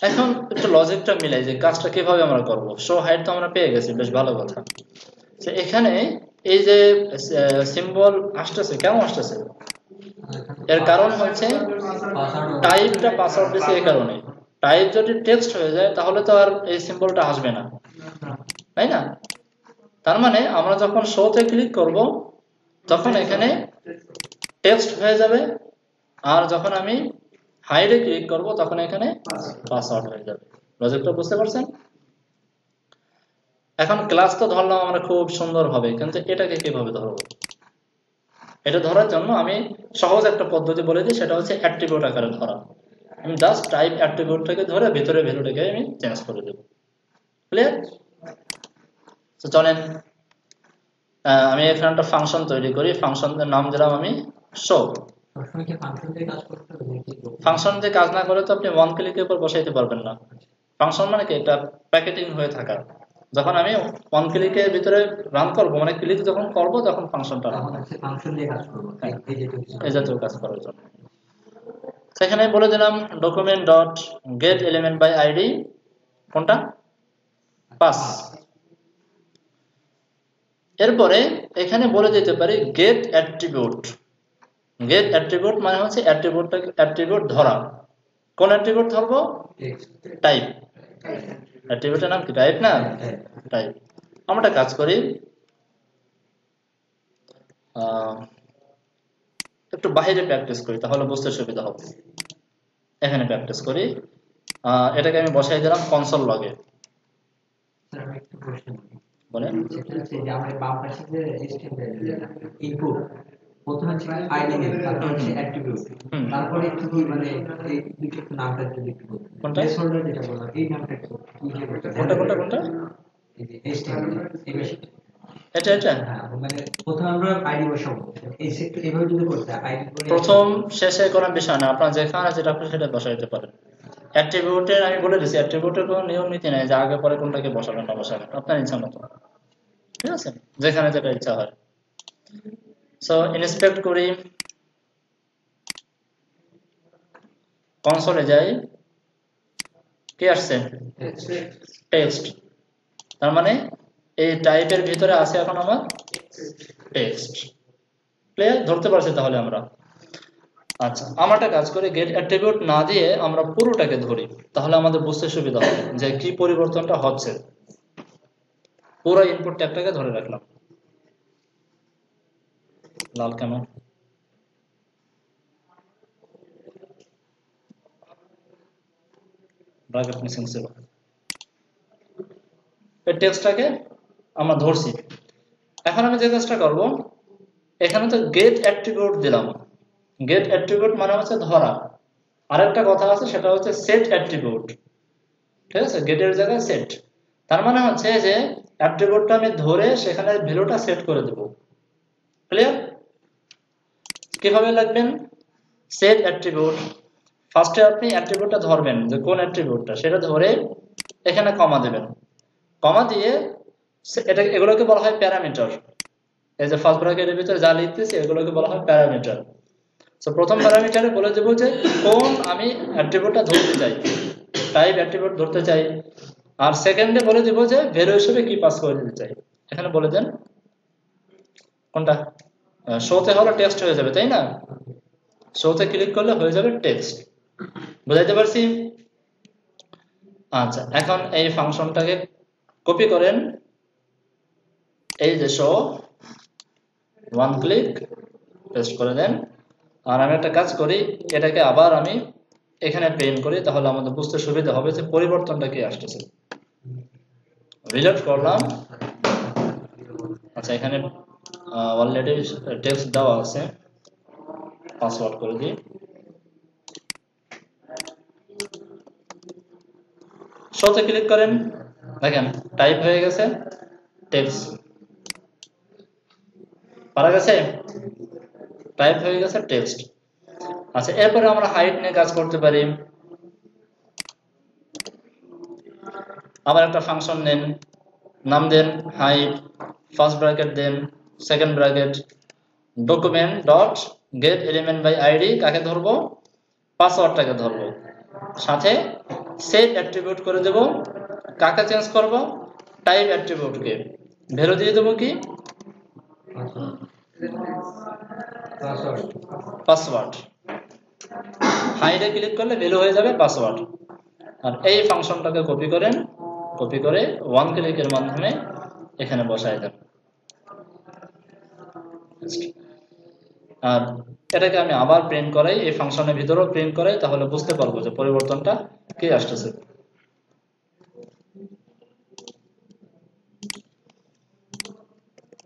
এখন একটু লজিকটা মিলাই যে কাজটা কিভাবে আমরা করব। শো হাইড তো আমরা পেয়ে গেছি, বেশ ভালো কথা। এখানে এই যে সিম্বল আসতেছে, কেন আসতেছে? এর কারণ হচ্ছে টাইপটা পাসওয়ার্ড দিয়েছে, এই কারণে। টাইপ যদি টেক্সট হয়ে যায় তাহলে তো আর এই সিম্বলটা আসবে না, তাই না? তার মানে আমরা যখন শোতে ক্লিক করব তখন এখানে টেক্সট হয়ে যাবে, আর যখন আমি হাইডে ক্লিক করব তখন এখানে পাসওয়ার্ড হয়ে যাবে। লজিকটা বুঝতে পারছেন? এখন ক্লাস তো ধরলাম আমরা খুব সুন্দর হবে, কিন্তু এটাকে কিভাবে ধরবো? এটা ধরার জন্য আমি সহজ একটা পদ্ধতি বলে দিই, সেটা হচ্ছে অ্যাট্রিবিউট আকারে ধরা। আমি জাস্ট টাইপ অ্যাট্রিবিউটটাকে ধরে ভিতরে ভ্যালুটাকে আমি চেঞ্জ করে দেব। ক্লিয়ার? তো চলেন আমি এখানে একটা ফাংশন তৈরি করি। ফাংশনের নাম দিলাম আমি শো। ফাংশন দিয়ে কাজ না করে তো আপনি ওয়ান ক্লিকের উপর বসাইতে পারবেন না। ফাংশন মানে কি? এটা প্যাকেটিং হয়ে থাকা। যখন আমি ওয়ান ক্লিকের ভিতরে রান করব, মানে ক্লিক যখন করব তখন ফাংশনটা রান হবে, ফাংশন দিয়ে কাজ করব এই জাতীয় কাজ করার জন্য। সেখানে বলে দিলাম document dot get element by ID, কোনটা? 5। এরপরে এখানে বলে দিতে পারি গেট অ্যাট্রিবিউট। গেট অ্যাট্রিবিউট মানে হচ্ছে অ্যাট্রিবিউট ধরা। কোন অ্যাট্রিবিউট ধরবো? টাইপ। অ্যাট্রিবিউটের নাম কি? টাইপ না? টাইপ। আমরা একটা কাজ করি, একটু বাইরে প্র্যাকটিস করি তাহলে বুঝতে সুবিধা হবে। এখানে প্র্যাকটিস করি। এটাকে আমি বসাই দিলাম কনসোল লগে। বলেন। আমরা বাম পাশে যে ইনপুট প্রথমে হচ্ছে আইডি নেম, তারপর হচ্ছে অ্যাট্রিবিউট, তারপরে কি মানে এই দুটো নামটা যদি একটু বলতেন। কোনটা? প্লেসহোল্ডার যেটা বললাম, এই নামটা কি যে কোনটা? এই যে এইচটিএমএল এই বিষয়টা। এটা হ্যাঁ, মানে প্রথমে আমরা আইডি বসাবো। এই সেক্টর এভাবে যদি করতে আইডি প্রথম শেষে কোনো বিষয় না, আপনারা যেখানে যেটা খুশি সেটা বসাইতে পারেন। অ্যাট্রিবিউটের আমি বলে দিচ্ছি, অ্যাট্রিবিউটের কোনো নিয়ম নীতি নাই যে আগে পরে কোনটাকে বসাবেন না বসাবেন, আপনার ইচ্ছা মতো, ঠিক আছে? যেখানে যেটা ইচ্ছা হয়। সো ইন্সপেক্ট করি, কনসোলে যাই, কি আসছে? টেক্সট। তার মানে এই টাইপের ভিতরে আছে এখন আমার টেক্সট। ক্লিয়ার? ধরতে পারছি তাহলে আমরা। আচ্ছা, আমরা একটা কাজ করি, গেট অ্যাট্রিবিউট না দিয়ে আমরা পুরোটাকে ধরি, তাহলে আমাদের বুঝতে সুবিধা হবে যে কি পরিবর্তনটা হচ্ছে। পুরো ইনপুট ট্যাগটাকে ধরে রাখলাম। লাল কেন? ব্র্যাকেট মিসিং ছিল। এই টেক্সটটাকে আমরা ধরছি। এখন আমি যে কাজটা করব, এখানে তো গেট অ্যাট্রিবিউট দিলাম। গেট অ্যাট্রিবিউট মানে হচ্ছে ধরা। আরেকটা কথা আছে, সেটা হচ্ছে সেট অ্যাট্রিবিউট, ঠিক আছে? গেটের জায়গায় সেট। তার মানে হচ্ছে যে অ্যাট্রিবিউটটা আমি ধরে সেখানে ভ্যালুটা সেট করে দেব। ক্লিয়ার? কিভাবে লিখবেন? Set attribute. ফার্স্টে আপনি অ্যাট্রিবিউটটা ধরবেন, যে কোন অ্যাট্রিবিউটটা, সেটা ধরে এখানে কমা দেবেন। কমা দিয়ে এগুলোকে বলা হয় প্যারামিটার। এই যে ফার্স্ট ব্র্যাকেটের ভিতরে যা লিখতেছি এগুলোকে বলা হয় প্যারামিটার। সো প্রথম প্যারামিটারে বলে দেব যে কোন আমি অ্যাট্রিবিউটটা ধরতে চাই, টাইপ অ্যাট্রিবিউট ধরতে চাই, আর সেকেন্ডে বলে দেব যে ভ্যালু হিসেবে কি পাস করে দিতে চাই। এখানে বলে দেন কোনটা, শোতে হলো টেক্সট হয়ে যাবে, তাই না? শোতে ক্লিক করলে হয়ে যাবে টেক্সট। বুঝাইতে পারছি? আচ্ছা, এখন এই ফাংশনটাকে কপি করেন, এই যে শো, ওয়ান ক্লিক পেস্ট করে দেন। আর আমি একটা কাজ করি, এটাকে আবার আমি এখানে প্রিন্ট করি, তাহলে আমাদের বুঝতে সুবিধা হবে যে পরিবর্তনটা কি আসতেছে। রিলোড করলাম। আচ্ছা, এখানে অলরেডি টেক্সট দেওয়া আছে, পাসওয়ার্ড করে দিই। শোতে ক্লিক করেন, দেখেন টাইপ হয়ে গেছে টেক্সট, পারা গেছে, টাইপ হয়ে গেছে টেক্সট। আচ্ছা, এরপরে আমরা হাইট নিয়ে কাজ করতে পারি। আবার একটা ফাংশন নেন, নাম দেন height, first bracket then, second bracket, document dot get element by ID, কাকে ধরবো, পাসওয়ার্ডটাকে ধরবো, সাথে সেট অ্যাট্রিবিউট করে দেব, কাকে চেঞ্জ করব, টাইপ অ্যাট্রিবিউটকে, ভ্যালু দিয়ে দেবো কি, পাসওয়ার্ড। হাইডে ক্লিক করলে ভ্যালু হয়ে যাবে পাসওয়ার্ড। আর এই ফাংশনটাকে কপি করেন, কপি করে ওয়ান ক্লিকের মাধ্যমে এখানে বসায় দেন। আর এটাকে আমি আবার প্রিন্ট করাই, এই ফাংশনের ভিতরেও প্রিন্ট করাই, তাহলে বুঝতে পারবো যে পরিবর্তনটা কি আসতেছে।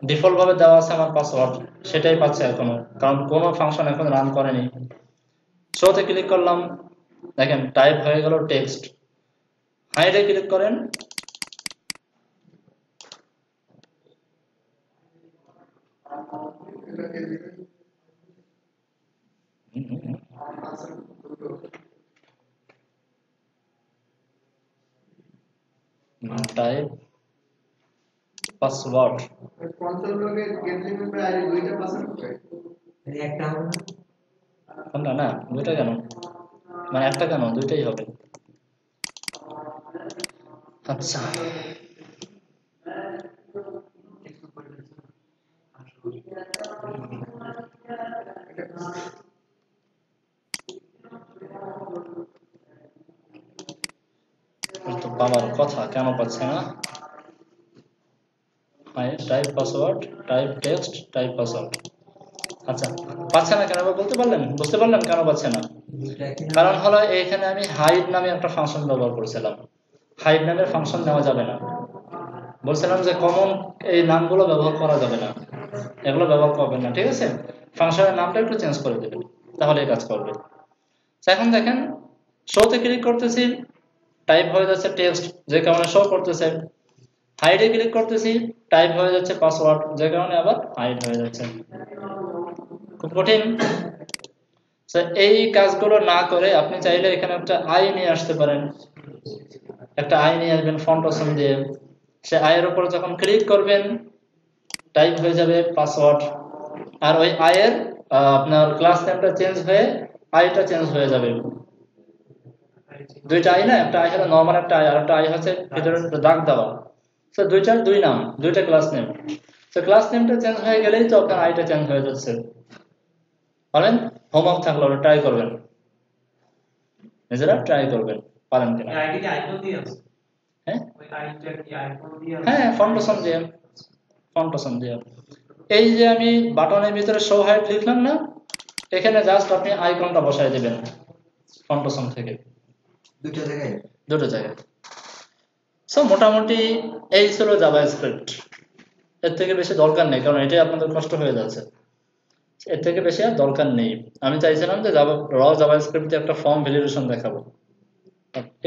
ডিফল্ট ভাবে দেওয়া আছে আমার পাসওয়ার্ড, সেটাই পাচ্ছে এখনো, কারণ কোনো ফাংশন এখন রান করেনি। শোতে ক্লিক করলাম, দেখেন টাইপ হয়ে গেল টেক্সট। হাইডে ক্লিক করেন, টাইপ পাসওয়ার্ড, কনসোল লগে গেট লিমিট বাই আইডি দুইটা পাসওয়ার্ড হবে, একটা হবে না? কোনটা, না দুইটা কেন, মানে একটা কেন, দুইটাই হবে। আচ্ছা, বাবার কথা কেন পাচ্ছে না, type password, type text, type password. আচ্ছা, পাচ্ছে না কেন বলতে পারলেন, বুঝতে পারলেন কেন পাচ্ছে না? কারণ হলো এখানে আমি হাইড নামে একটা ফাংশন ব্যবহার করেছিলাম। হাইড নামের ফাংশন নেওয়া যাবে না, বলছিলাম যে কমন এই নামগুলো ব্যবহার করা যাবে না, এগুলো ব্যবহার করবেন না, ঠিক আছে? ফাংশনের নামটা একটু চেঞ্জ করে দেবেন, তাহলে এই কাজ করবে। এখন দেখেন শোতে ক্লিক করতেছি, টাইপ হয়ে যাচ্ছে টেক্সট, যে কারণে শো করতেছে। হাইডে ক্লিক করতেছি, টাইপ হয়ে যাচ্ছে পাসওয়ার্ড, যে কারণে আবার হাইড হয়ে যাচ্ছে। খুব কঠিন। এই কাজগুলো না করে আপনি চাইলে এখানে একটা আই নিয়ে আসতে পারেন, একটা আই নিয়ে আসবেন ফন্ট অপশন দিয়ে। সে আয়ের উপর যখন ক্লিক করবেন, টাইপ হয়ে যাবে পাসওয়ার্ড, আর ওই আয়ের আপনার ক্লাস নেমটা চেঞ্জ হয়ে আইটা চেঞ্জ হয়ে যাবে। দুইটা আই না, একটা আই হলো নরমাল একটা আই, আর একটা আই হচ্ছে ভিতরে দাগ দেওয়া। সো দুইটার দুই নাম, দুইটা ক্লাস নেম। সো ক্লাস নেমটা চেঞ্জ হয়ে গেলেই তো আপনার আইটা চেঞ্জ হয়ে যাচ্ছে। বলেন, হোমওয়ার্ক থাকলো, ট্রাই করবেন, নিজেরা ট্রাই করবেন, পারেন কিনা। আইডি কি আইকন দিয়ে আছে? হ্যাঁ ওই আইডিটা কি আইকন দিয়ে আছে? হ্যাঁ, ফন্ট অপশন দিয়ে, ফন্ট অপশন দিয়ে। এই যে আমি বাটনের ভিতরে শো হাইট লিখলাম না, এখানে জাস্ট আপনি আইকনটা বসায় দিবেন ফন্ট অপশন থেকে, দুটো জায়গায়, দুটো জায়গায়। সো মোটামুটি এই ছিল জাভাস্ক্রিপ্ট। এর থেকে বেশি দরকার নেই, কারণ এটাই আপনাদের কষ্ট হয়ে যাচ্ছে। এর থেকে বেশি আর দরকার নেই। আমি চাইছিলাম যে জাভাস্ক্রিপ্ট দিয়ে একটা ফর্ম ভ্যালিডেশন দেখাবো,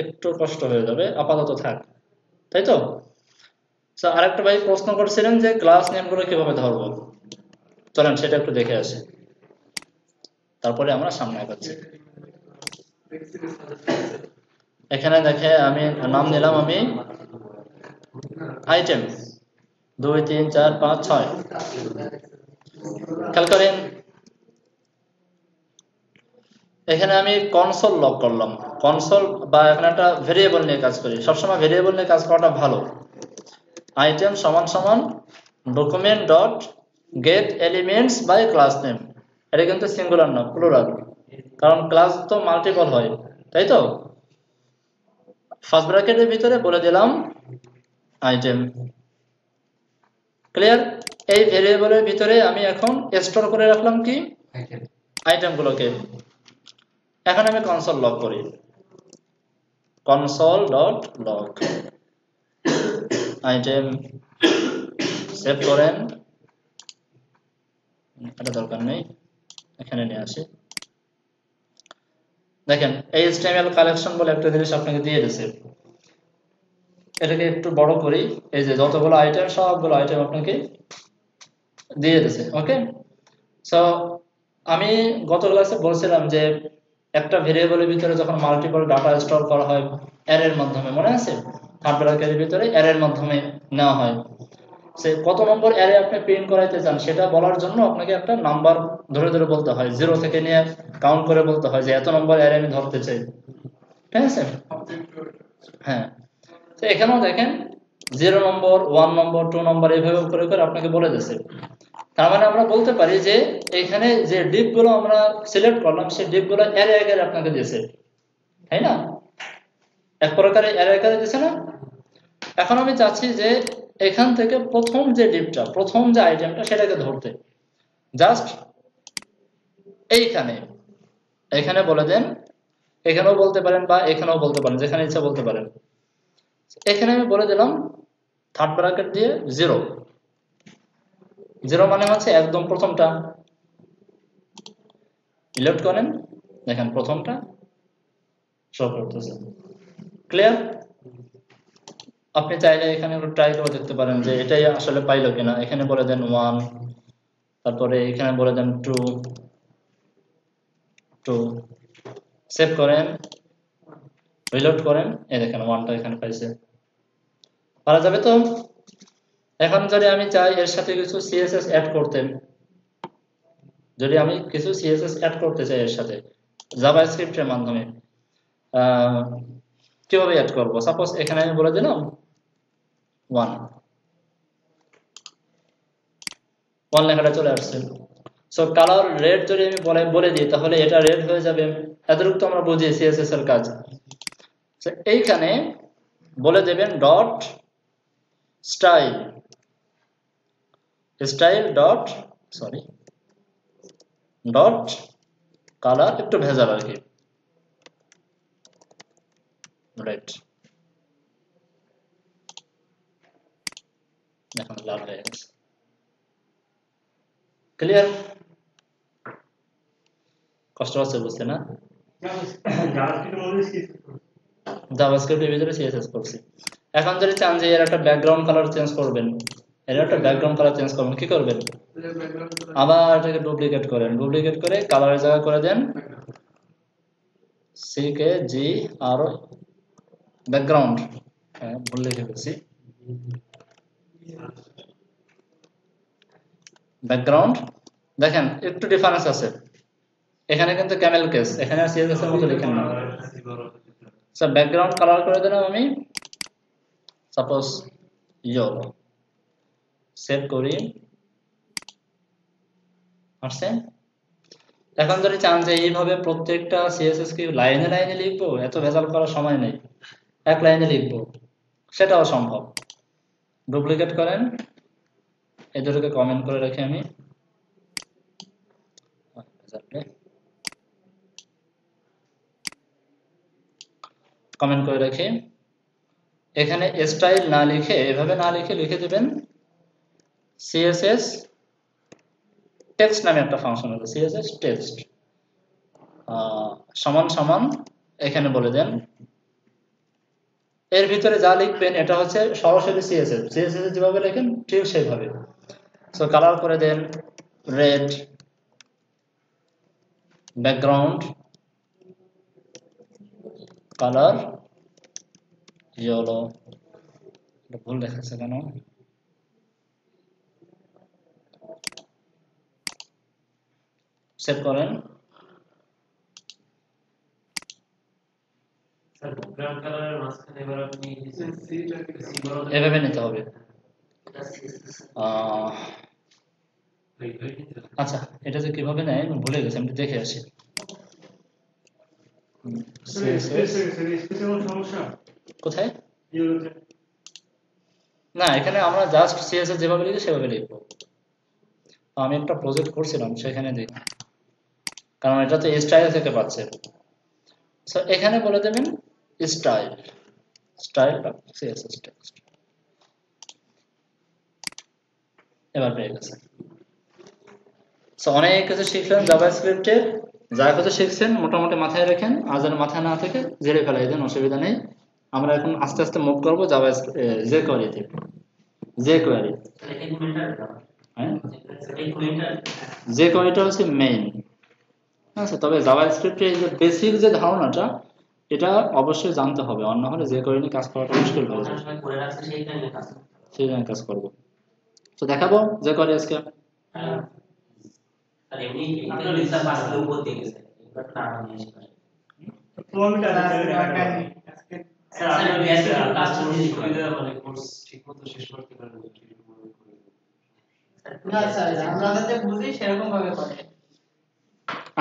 একটু কষ্ট হয়ে যাবে, আপাতত থাক, তাই তো? আরেকটা ভাই প্রশ্ন করছিলেন যে ক্লাস নেমগুলো কিভাবে ধরবো, চলেন সেটা একটু দেখে আসি, তারপরে আমরা সামনে আগাচ্ছি। এখানে দেখে আমি নাম নিলাম, আমি আইটেম 2 3 4 5 6। খেয়াল করেন এখানে আমি কনসোল লক করলাম। কনসোল বা এখানে একটা ভেরিয়েবল নিয়ে কাজ করি, সবসময় ভেরিয়েবল নিয়ে কাজ করাটা ভালো। আইটেম সমান সমান document dot get elements by class name. এটা কিন্তু সিঙ্গুলার না, প্লুরাল, কারণ ক্লাস তো মাল্টিপল হয়, তাই তো। ফার্স্ট ব্র্যাকেটের ভিতরে বলে দিলাম আইটেম। ক্লিয়ার? এই ভেরিয়েবলের ভিতরে আমি এখন স্টোর করে রাখলাম কি আইটেমগুলোকে। এখন আমি কনসোল লক করি, console dot lock item, save করেন। এটা দরকার নেই, এখানে নিয়ে আসি। দেখেন HTML কালেকশন বলে একটা জিনিস আপনাকে দিয়ে দিয়েছে, এটাকে একটু বড় করি। এই যে যতগুলো আইটেম, সবগুলো আইটেম আপনাকে দিয়ে দিয়েছে। ওকে, সো আমি গত ক্লাসে বলছিলাম যে একটা ভেরিয়েবলের ভিতরে যখন মাল্টিপল ডাটা স্টোর করা হয় অ্যারের মাধ্যমে, মনে আছে? থার্ড ব্র্যাকেটের ভিতরে অ্যারের মাধ্যমে নেওয়া হয়। সে কত নম্বর অ্যারে আপনি প্রিন্ট করাইতে চান সেটা বলার জন্য আপনাকে একটা নাম্বার ধরে ধরে বলতে হয়, 0 থেকে নিয়ে কাউন্ট করে বলতে হয় যে এত নম্বর অ্যারে আমি ধরতে চাই, ঠিক আছে? হ্যাঁ, তো এখানেও দেখেন 0 নম্বর, 1 নম্বর, 2 নম্বর এইভাবে করে করে আপনাকে বলে দিয়েছে। তার মানে আমরা বলতে পারি যে এখানে যে ডিপ গুলো আমরা সিলেক্ট করলাম সেই ডিপ গুলো অ্যারে আকারে আপনাকে দিয়েছে, তাই না? এক প্রকারে অ্যারে আকারে দিয়েছে না? এখন আমি চাচ্ছি যে এখান থেকে প্রথম যে ডিপটা, প্রথম যে আইটেমটা সেটাকে ধরতে, জাস্ট এইখানে এখানে বলে দেন, এখানেও বলতে পারেন বা এখানেও বলতে পারেন, যেখানে ইচ্ছা বলতে পারেন। এখানে আমি বলে দিলাম থার্ড ব্র্যাকেট দিয়ে 0। 0 মানে হচ্ছে একদম প্রথমটা। সিলেক্ট করেন, দেখেন প্রথমটা শো করতেছে। ক্লিয়ার? আপনি চাইলে এখানে একটু ট্রাই করে দেখতে পারেন যে এটাই আসলে পাইলো কিনা। এখানে বলে দেন 1, তারপরে এখানে বলে দেন 2, সেভ করেন, রিলোড করেন, এই দেখেন 1টা এখানে পাইছে। পারা যাবে তো? এখন যদি আমি চাই এর সাথে কিছু CSS অ্যাড করতে, যদি আমি কিছু CSS অ্যাড করতে চাই এর সাথে জাভাস্ক্রিপ্টের মাধ্যমে, কিভাবে অ্যাড করব? সাপোজ এখানে আমি বলে দিলাম 1 লেখাটা চলে আসছে। সো কালার রেড যদি আমি বলে দিই তাহলে এটা রেড হয়ে যাবে। এতটুকু তো আমরা বুঝি CSS এর কাজ। এইখানে বলে দেবেন dot style, style dot dot colour, একটু ভেজাল আর কি, রাইট, এখন লাল হয়ে গেছে। ক্লিয়ার? কষ্ট হচ্ছে বুঝতে না? জাভাস্ক্রিপ্টের ভিতরে CSS করছি। এখন যদি চান যে এর একটা ব্যাকগ্রাউন্ড কালার চেঞ্জ করবেন, এর একটা ব্যাকগ্রাউন্ড কালার চেঞ্জ করবেন, কি করবেন? আবার এটাকে ডুপ্লিকেট করেন, ডুপ্লিকেট করে কালারের জায়গা করে দেন CKGR ব্যাকগ্রাউন্ড। হ্যাঁ, ভুল লিখে ফেলছি, ব্যাকগ্রাউন্ড। দেখেন একটু ডিফারেন্স আছে, এখানে কিন্তু ক্যামেল কেস, এখানে CSS এর মতো লিখেন না। স্যার ব্যাকগ্রাউন্ড কালার করে দিলাম আমি, সাপোজ ইয়েলো, সেভ করি, আসছে। এখন যদি চান যে এইভাবে প্রত্যেকটা CSS কি লাইনে লাইনে লিখবো, এত ভেজাল করার সময় নেই, এক লাইনে লিখবো, সেটাও সম্ভব। ডুপ্লিকেট করেন, এই দুটোকে কমেন্ট করে রাখি আমি, কমেন্ট করে রাখি। এখানে স্টাইল না লিখে, এভাবে না লিখে লিখে দেবেন CSS টেক্সট নামে একটা ফাংশন আছে, CSS টেক্সট সমান সমান, এখানে বলে দেন এর ভিতরে যা লিখবেন এটা হচ্ছে সরাসরি CSS যেভাবে লেখেন ঠিক সেইভাবে। সো কালার করে দেন রেড, ব্যাকগ্রাউন্ড কালার ইয়েলো, ভুল দেখাচ্ছে কেন? সেভ করেন, ব্রাউন কালারের মাঝখানে এবার আপনি এভাবে নিতে হবে। আচ্ছা, এটা যে কিভাবে নেয় আমি ভুলে গেছি, আমি দেখে আসি। কোথায়? না, এখানে আমরা জাস্ট সিএসএস যেভাবে লিখি সেভাবে লিখবো। আমি একটা প্রজেক্ট করছিলাম সেখানে দেখি, কারণ এটা তো স্টাইল থেকে পাচ্ছে। সো এখানে বলে দেবেন স্টাইল, স্টাইল সিএসএস টেক্সট। এবার পেয়ে গেছে। সো অনেক কিছু শিখলেন জাভাস্ক্রিপ্টের, যা কিছু শিখছেন মোটামুটি মাথায় রাখেন, আর যেন মাথায় না থেকে জেরে ফেলাই দেন, অসুবিধা নেই। আমরা এখন আস্তে আস্তে মুভ করবো jQuery-তে। jQuery, হ্যাঁ, jQuery-টা হচ্ছে মেইন। আচ্ছা, তবে জাভাস্ক্রিপ্টের যে বেসিক যে ধারণাটা, এটা অবশ্যই জানতে হবে, অন্য হলে jQuery নিয়ে কাজ করাটা মুশকিল হয়ে যাবে। সেই জন্য কাজ করবো। তো দেখাবো jQuery আজকে।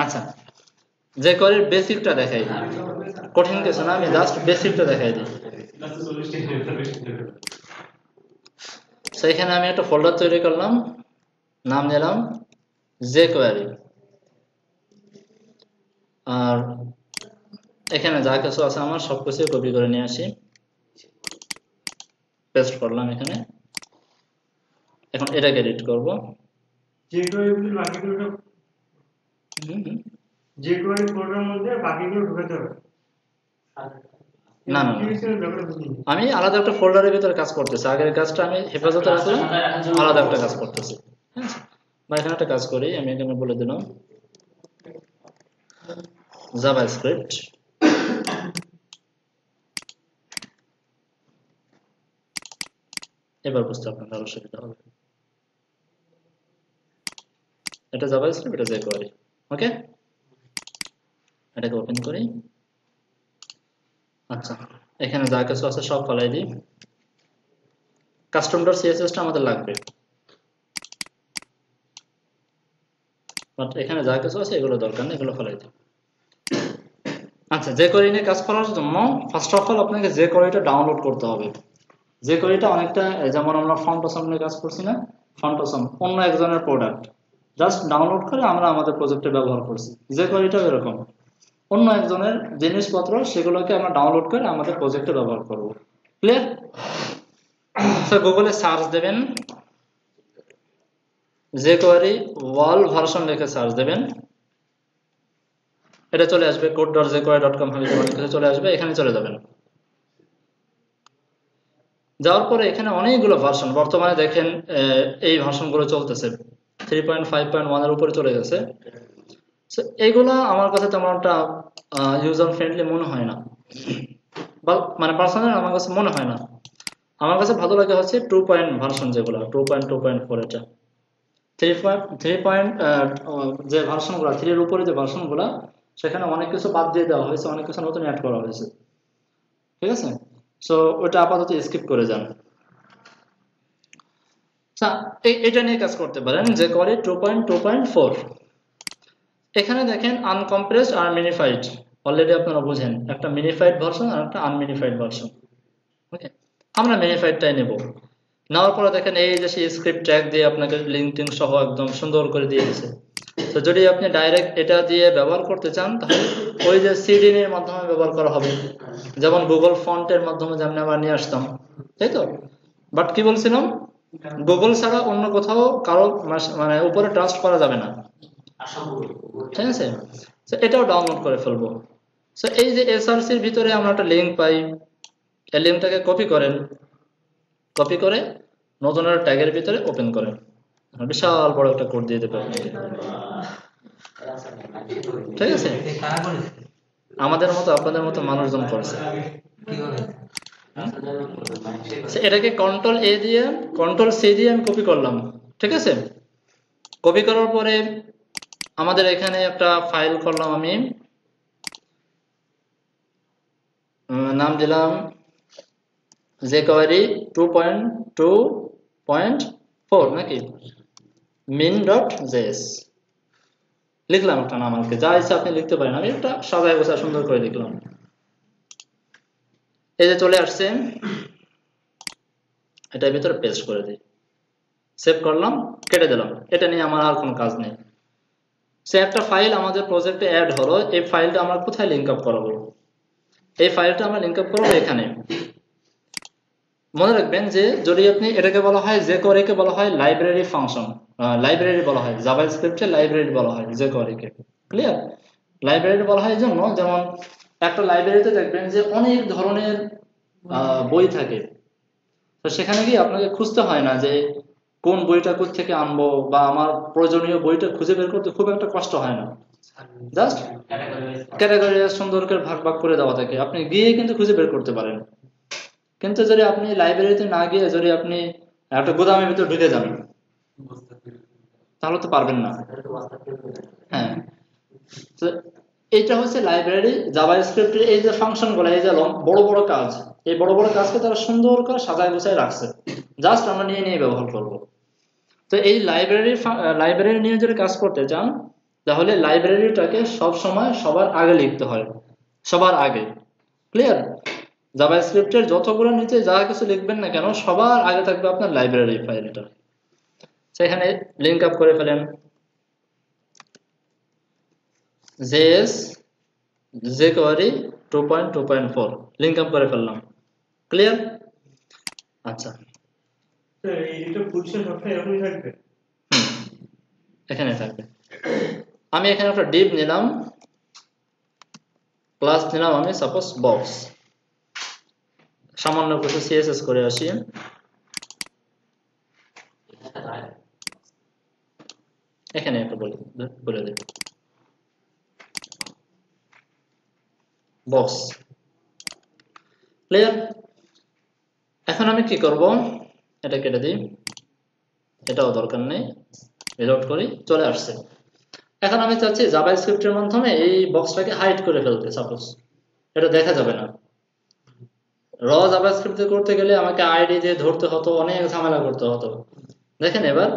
আচ্ছা, jQuery বেসিকটা দেখাই দিই, কঠিন কিছু না, আমি জাস্ট বেসিকটা দেখাই দিই। তো এখানে আমি একটা ফোল্ডার তৈরি করলাম, নাম দিলাম jQuery, আর এখানে যা কিছু আছে আমার সবকিছু কপি করে নিয়ে আসি, পেস্ট করলাম এখানে। এখন এটাকে এডিট করব। jQuery ফোল্ডারের মধ্যে বাকিগুলো ঢুকাতে হবে। না না, আমি আলাদা একটা ফোল্ডারের ভিতরে কাজ করতেছি, আগের কাজটা আমি হেফাজতে রাখলাম, আলাদা একটা কাজ করতেছি। বা এখানে একটা কাজ করি, আমি এখানে বলে দিলাম জাভাস্ক্রিপ্ট, এবার বুঝতে আপনার অসুবিধা হবে। এটা জাভাস্ক্রিপ্ট, এটা jQuery। ওকে, এটাকে ওপেন করি। আচ্ছা, এখানে যা কিছু আছে সব ফলাই দিই। custom.css-টা আমাদের লাগবে, বাট এখানে যা কিছু আছে এগুলো দরকার নেই, এগুলো ফলাই দিই। আচ্ছা, jQuery নিয়ে কাজ করার জন্য ফার্স্ট অফ অল আপনাকে jQuery-টা ডাউনলোড করতে হবে। jQuery-টা অনেকটা যেমন আমরা ফন্টসম নিয়ে কাজ করছি না, ফন্টসম অন্য একজনের প্রোডাক্ট, জাস্ট ডাউনলোড করে আমরা আমাদের প্রজেক্টে ব্যবহার করছি। jQuery-টাও এরকম, অন্য একজনের জিনিসপত্র সেগুলোকে আমরা ডাউনলোড করে আমাদের প্রজেক্টে ব্যবহার করব। ক্লিয়ার? স্যার গুগলে সার্চ দেবেন jQuery ওয়াল ভার্সন লিখে সার্চ দেবেন, এটা চলে আসবে code.jQuery.com হলে অনেক কিছু চলে আসবে, এখানে চলে যাবেন। যাওয়ার পরে এখানে অনেকগুলো ভার্সন বর্তমানে দেখেন, এই ভার্সনগুলো চলতেছে 3.5.1 এর উপরে চলে গেছে। এইগুলা আমার কাছে তেমন একটা ইউজার ফ্রেন্ডলি মনে হয় না, মানে পার্সোনালি আমার কাছে মনে হয় না। আমার কাছে ভালো লাগে হচ্ছে 2 পয়েন্ট ভার্সন, যেগুলো 2.2.4, এটা 3 যে ভার্সনগুলো 3 এর উপরে যে ভার্সনগুলো, সেখানে অনেক কিছু বাদ দিয়ে দেওয়া হয়েছে, অনেক কিছু নতুন অ্যাড করা হয়েছে। ঠিক আছে, সো ওটা আপাতত স্কিপ করে যান। আচ্ছা, এটা নিয়ে কাজ করতে পারেন jQuery 2.2.4। এখানে দেখেন আনকম্প্রেসড আর মিনিফাইড, অলরেডি আপনারা বুঝেন, একটা মিনিফাইড ভার্সন আর একটা আনমিনিফাইড ভার্সন। ওকে, আমরা মিনিফাইডটাই নেব। নেওয়ার পরে দেখেন এই যে সেই স্ক্রিপ্ট ট্যাগ দিয়ে আপনাকে লিঙ্কটিং সহ একদম সুন্দর করে দিয়ে দিয়েছে। তো যদি আপনি ডাইরেক্ট এটা দিয়ে ব্যবহার করতে চান, তাহলে ওই যে সিডিন এর মাধ্যমে ব্যবহার করা হবে, যেমন গুগল ফন্টের মাধ্যমে যেমন আমরা নিয়ে আসতাম, তাই তো। বাট কি বলছিলাম, গুগল ছাড়া অন্য কোথাও কারো মানে উপরে ট্রাস্ট করা যাবে না, ঠিক আছে। এটাও ডাউনলোড করে ফেলবো। এই যে এসআরসির ভিতরে আমরা একটা লিঙ্ক পাই, এই লিঙ্কটাকে কপি করেন, কপি করে নতুন একটা ট্যাগের ভিতরে ওপেন করেন, বিশাল বড় একটা কোড দিয়ে দেবে, ঠিক আছে। আমাদের মতো আপনাদের মতো মানুষজন করছে। এটাকে কন্ট্রোল-A দিয়ে কন্ট্রোল-C দিয়ে আমি কপি করলাম, ঠিক আছে। কপি করার পরে আমাদের এখানে একটা ফাইল করলাম আমি, নাম দিলাম jQuery 2.2.4 নাকি min.js লিখলাম একটা নাম, আমাকে যা ইচ্ছা আপনি লিখতে পারেন, আমি একটা সাজায় গোছায় সুন্দর করে লিখলাম। এই যে চলে আসছে, এটার ভিতরে পেস্ট করে দিই, সেভ করলাম, কেটে দিলাম। এটা নিয়ে আমার আর কোনো কাজ নেই। সে একটা ফাইল আমাদের প্রজেক্টে অ্যাড হলো, এই ফাইলটা আমরা কোথায় লিঙ্ক আপ করাবো? এই ফাইলটা আমরা লিঙ্ক আপ করবো এখানে। মনে রাখবেন যে যদি আপনি এটাকে বলা হয় jQuery কে বলা হয় লাইব্রেরি ফাংশন, লাইব্রেরি বলা হয় জাভাস্ক্রিপ্টে, লাইব্রেরি বলা হয় jQuery কে। ক্লিয়ার? লাইব্রেরি বলা হয় এই জন্য, যেমন একটা লাইব্রেরিতে দেখবেন যে অনেক ধরনের বই থাকে, তো সেখানে গিয়ে আপনাকে খুঁজতে হয় না যে কোন বইটা কোথা থেকে আনবো, বা আমার প্রয়োজনীয় বইটা খুঁজে বের করতে খুব একটা কষ্ট হয় না। জাস্ট ক্যাটাগরি সুন্দর করে ভাগ ভাগ করে দেওয়া থাকে, আপনি গিয়ে কিন্তু খুঁজে বের করতে পারেন। কিন্তু যদি আপনি লাইব্রেরিতে না গিয়ে যদি আপনি একটা গোদামের ভিতরে ঢুকে যান, তাহলে তো পারবেন না। হ্যাঁ, তো এইটা হচ্ছে লাইব্রেরি জাভাস্ক্রিপ্টের এই যে ফাংশন গুলো, এই যে বড় বড় কাজ, এই বড় বড় কাজকে তারা সুন্দর করে সাজায় গুছায় রাখছে, জাস্ট আমরা নিয়ে নিয়ে ব্যবহার করব। তো এই লাইব্রেরি নিয়ে যদি কাজ করতে চান, তাহলে লাইব্রেরিটাকে সব সময় সবার আগে লিখতে হয়, সবার আগে। ক্লিয়ার? জাভাস্ক্রিপ্টের যতগুলো নিচে যা কিছু লিখবেন না কেন, সবার আগে থাকবে আপনার লাইব্রেরি ফাইলটা। সেখানে লিঙ্ক আপ করে ফেলেন js jQuery 2.2.4 লিঙ্ক আপ করে ফেললাম। ক্লিয়ার? আচ্ছা, এই দুটো পজিশন সবসময় এরকমই থাকবে? এখানে থাকবে। আমি এখানে একটা ডিভ নিলাম, ক্লাস নিলাম আমি সাপোজ বক্স, সামান্য কিছু সিএসএস করে আসি। এখানে একটা বলে দেব বক্স। ক্লিয়ার? এখন আমি কি করব, এটা কেটে দিই, এটাও দরকার নেই, রিলোড করি, চলে আসছে। এখন আমি চাচ্ছি জাভাস্ক্রিপ্টের মাধ্যমে এই বক্সটাকে হাইড করে ফেলতে, সাপোজ এটা দেখা যাবে না। র জাভাস্ক্রিপ্ট করতে গেলে আমাকে আইডি দিয়ে ধরতে হতো, অনেক ঝামেলা করতে হতো। দেখেন এবার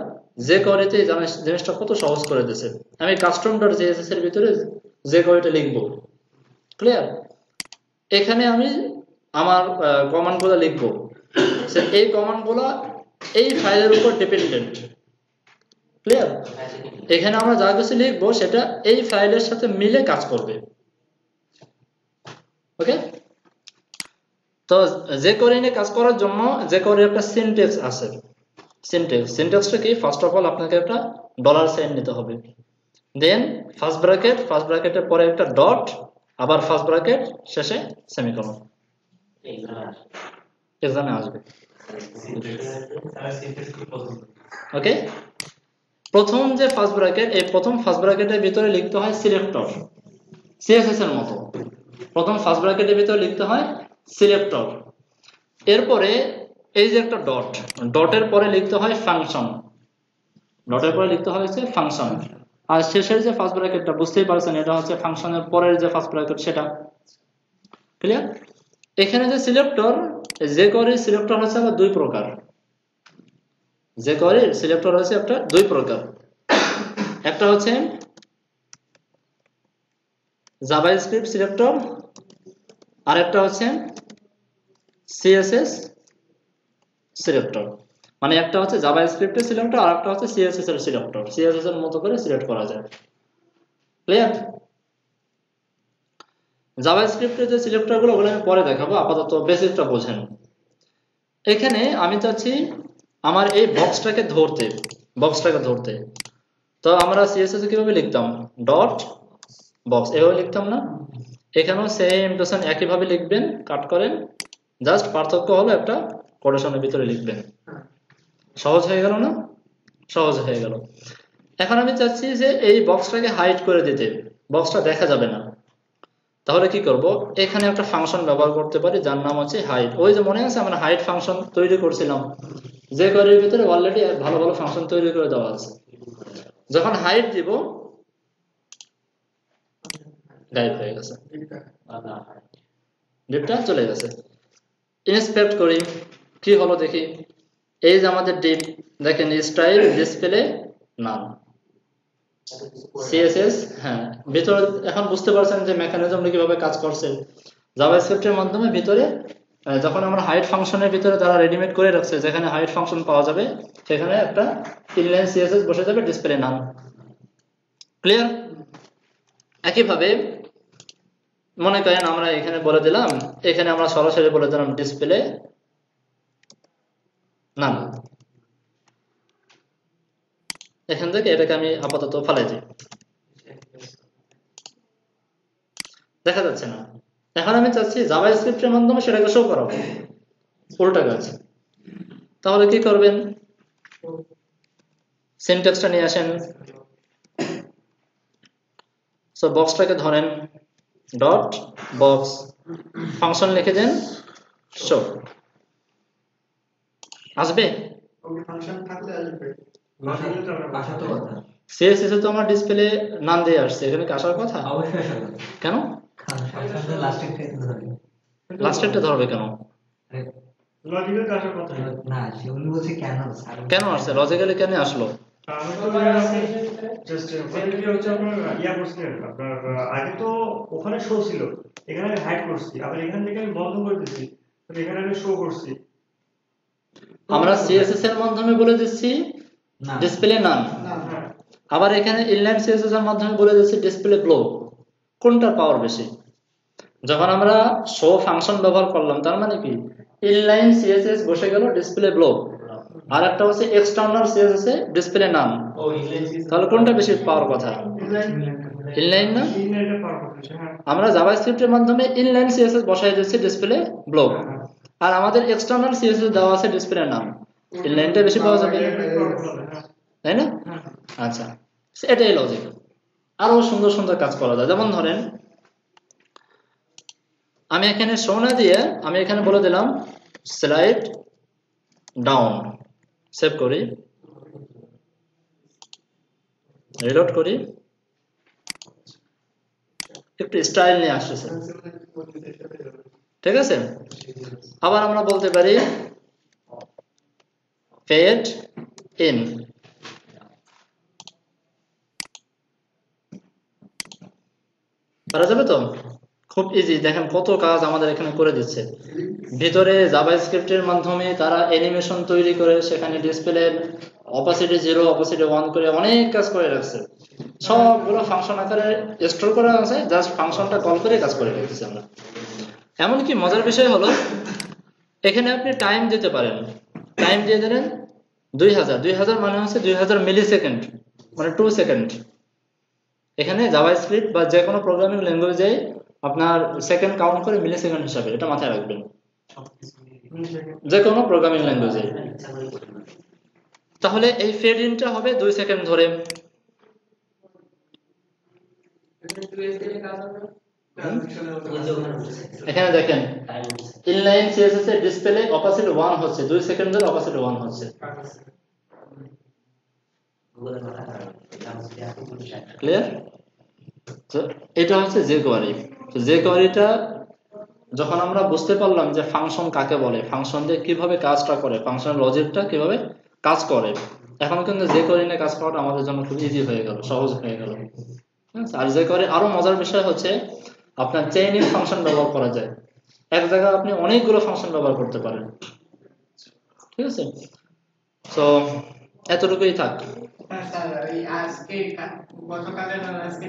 jQuery-তে জিনিসটা কত সহজ করে দিয়েছে। আমি custom.js এর ভিতরে jQuery-টা লিখবো। ক্লিয়ার? এখানে আমি আমার কমান্ডগুলো লিখবো, এই কমান্ডগুলো এই ফাইলের উপর ডিপেন্ডেন্ট। ক্লিয়ার? এখানে আমরা যা কিছু লিখবো সেটা এই ফাইলের সাথে মিলে কাজ করবে। ওকে? তো jQuery নিয়ে কাজ করার জন্য jQuery একটা সিনট্যাক্স আছে। সিনট্যাক্সটা কি? ফার্স্ট অফ অল আপনাকে একটা ডলার সাইন নিতে হবে, দেন ফার্স্ট ব্র্যাকেটের পরে একটা ডট, আবার ফার্স্ট ব্র্যাকেট, শেষে সেমিকোলন। এক্সামে আসবে। ওকে? প্রথম যে ফার্স্ট ব্র্যাকেট, এই প্রথম ফার্স্ট ব্র্যাকেটের ভিতরে লিখতে হয় সিলেক্টর, সিএসএস এর মতো। প্রথম ফার্স্ট ব্র্যাকেটের ভিতরে লিখতে হয় সিলেক্টর। এরপরে এই যে একটা ডট, ডটের পরে লিখতে হয় ফাংশন, ডটের পরে লিখতে হয় হচ্ছে ফাংশন। আর শেষের যে ফার্স্ট ব্র্যাকেটটা, বুঝতেই পারছেন এটা হচ্ছে ফাংশনের পরের যে ফার্স্ট ব্র্যাকেট সেটা। ক্লিয়ার? এখানে যে সিলেক্টর, jQuery সিলেক্টর হচ্ছে আবার দুই প্রকার। jQuery সিলেক্টর হচ্ছে একটা দুই প্রকার, একটা হচ্ছে জাভাস্ক্রিপ্ট সিলেক্টর, আর একটা হচ্ছে সিএসএস সিলেক্টর। মানে একটা হচ্ছে জাভাস্ক্রিপ্টের সিলেক্টর, আর একটা হচ্ছে সিএসএস এর সিলেক্টর, সিএসএস এর মতো করে সিলেক্ট করা যায়। ক্লিয়ার? জাভাস্ক্রিপ্টের যে সিলেক্টরগুলো ওগুলো আমি পরে দেখাবো, আপাতত বেসিকটা বোঝেন। এখানে আমি চাচ্ছি আমার এই বক্সটাকে ধরতে, তো আমরা সিএসএস কিভাবে লিখতাম? ডট বক্স, এভাবে লিখতাম না? এখানেও সেম টু একইভাবে লিখবেন, কাট করেন, জাস্ট পার্থক্য হলো একটা কোটেশনের ভিতরে লিখবেন। সহজ হয়ে গেল না? সহজ হয়ে গেল। এখন আমি চাচ্ছি যে এই বক্সটাকে হাইড করে দিতে, বক্সটা দেখা যাবে না। তাহলে কি করব? এখানে একটা ফাংশন ব্যবহার করতে পারি যার নাম হচ্ছে হাইড। ওই যে মনে আছে আমরা হাইড ফাংশন তৈরি করছিলাম, jQuery এর ভিতরে অলরেডি ভালো ভালো ফাংশন তৈরি করে দেওয়া আছে। যখন হাইড দিব, গায়েব হয়ে গেছে। ডিপটা চলে গেছে। ইন্সপেক্ট করি, কি হলো দেখি। এই যে আমাদের ডিপ, দেখেন স্টাইল ডিসপ্লে নাম সিএসএস। হ্যাঁ, ভিতরে এখন বুঝতে পারছেন যে মেকানিজমটা কিভাবে কাজ করছে। জাভাস্ক্রিপ্টের মাধ্যমে ভিতরে যখন আমরা হাইট ফাংশনের ভিতরে তারা রেডিমেড করে রাখছে, যেখানে হাইট ফাংশন পাওয়া যাবে সেখানে একটা ইনলাইন সিএসএস বসে যাবে ডিসপ্লে নাম। ক্লিয়ার? একইভাবে মনে করেন আমরা এখানে বলে দিলাম, এখানে আমরা সরাসরি বলে দিলাম ডিসপ্লে নাম। এখান থেকে এটাকে আমি আপাতত ফালাই দিই, দেখা যাচ্ছে না। এখন আমি চাচ্ছি জাভাস্ক্রিপ্টের মাধ্যমে সেটাকে শো করাবো, উল্টা কাজ। তাহলে কি করবেন, সিনট্যাক্সটা নিয়ে আসেন। সো বক্সটাকে ধরেন, ডট বক্স ফাংশন লিখে দেন শো, আসবে? ওকে ফাংশন থাকলে আসবে। আসার তো কথা। সিএসএস এ তো আমার ডিসপ্লে নাম দিয়ে আসছে, এখানে কি আসার কথা? অবশ্যই আসার কথা। কেন ফাংশনটা লাস্টেরটাই তো ধরে। লাস্টেরটা ধরবে কেন? লজিক্যাল তো আসার কথা না। না, সে উনি বলছে কেন স্যার? কেন আসছে? লজিক্যালি কেন আসলো? আমি তো জাস্ট ওখানে কি হচ্ছে আপনার ইয়া করছিলেন, আপনার আগে তো ওখানে শো ছিল, এখানে আমি হাইড করছি, আবার এখান থেকে আমি বন্ধ করে দিচ্ছি, তো এখানে আমি শো করছি। আমরা সিএসএস এর মাধ্যমে বলে দিচ্ছি না, ডিসপ্লে নাম, হ্যাঁ, আবার এখানে ইনলাইন সিএসএস এর মাধ্যমে বলে দিচ্ছি ডিসপ্লে ব্লো। কোনটার পাওয়ার বেশি? যখন আমরা শো ফাংশন ব্যবহার করলাম, তার মানে কি ইনলাইন সিএসএস বসে গেল ডিসপ্লে ব্লো, আর একটা হচ্ছে এক্সটার্নাল সিএসএস এ ডিসপ্লে নাম। ও ইংলিশ তাহলে কোনটা বেশি পাওয়ার কথা? ইনলাইন না? ইনলাইনটা পাওয়ার কথা। হ্যাঁ, আমরা জাভাস্ক্রিপ্টের মাধ্যমে ইনলাইন সিএসএস বসাই দিচ্ছি ডিসপ্লে ব্লো, আর আমাদের এক্সটার্নাল সিএসএস দেওয়া আছে ডিসপ্লে নাম। ইনলাইনটা বেশি পাওয়া যাবে, তাই না? আচ্ছা, এটাই লজিক। আরো সুন্দর সুন্দর কাজ করা যায়। যেমন ধরেন আমি এখানে শো না দিয়ে আমি এখানে বলে দিলাম স্লাইড ডাউন। সেভ করি, রিলোড করি, একটু স্টাইল নিয়ে আসতেছে, ঠিক আছে? আবার আমরা বলতে পারি ফেড ইন। পারা যাবে তো? খুব ইজি। দেখেন কত কাজ আমাদের এখানে করে দিচ্ছে। ভিতরে জাভাস্ক্রিপ্টের মাধ্যমে তারা অ্যানিমেশন তৈরি করে সেখানে ডিসপ্লে অপাসিটি 0 অপাসিটি 1 করে অনেক কাজ করে রাখছে। সবগুলো ফাংশন আকারে স্টোর করা আছে, জাস্ট ফাংশনটা কল করে কাজ করে রেখেছি আমরা। এমনকি মজার বিষয় হলো এখানে আপনি টাইম দিতে পারেন। টাইম দিয়ে দিলেন 2000 মানে হচ্ছে 2000 মিলি সেকেন্ড, মানে 2 সেকেন্ড। এখানে জাভাস্ক্রিপ্ট বা যে কোনো প্রোগ্রামিং ল্যাঙ্গুয়েজে আপনার সেকেন্ড কাউন্ট করে মিলি সেকেন্ড হিসাবে, এটা মাথায় রাখবেন যে কোনো প্রোগ্রামিং ল্যাঙ্গুয়েজে। তাহলে এই ফেড ইনটা হবে 2 সেকেন্ড ধরে। এখানে দেখেন ইনলাইন সিএসএস এর ডিসপ্লে অপাসিটি 1 হচ্ছে, 2 সেকেন্ড ধরে অপাসিটি 1 হচ্ছে। ক্লিয়ার? তো এটা হচ্ছে যে কোয়ারি। তো যে কোয়ারিটা যখন আমরা বুঝতে পারলাম যে ফাংশন কাকে বলে, ফাংশন দিয়ে কিভাবে কাজটা করে, ফাংশন লজিকটা কিভাবে কাজ করে, এখন কিন্তু যে কোয়ারি নিয়ে কাজ করাটা আমাদের জন্য খুব ইজি হয়ে গেল, সহজ হয়ে গেল। আর যে কোয়ারি আরো মজার বিষয় হচ্ছে আপনার চেইনিং ফাংশন ব্যবহার করা যায়। এক জায়গায় আপনি অনেকগুলো ফাংশন ব্যবহার করতে পারেন, ঠিক আছে? তো এতটুকুই থাক। স্যার এই আজকে গতকালের আজকে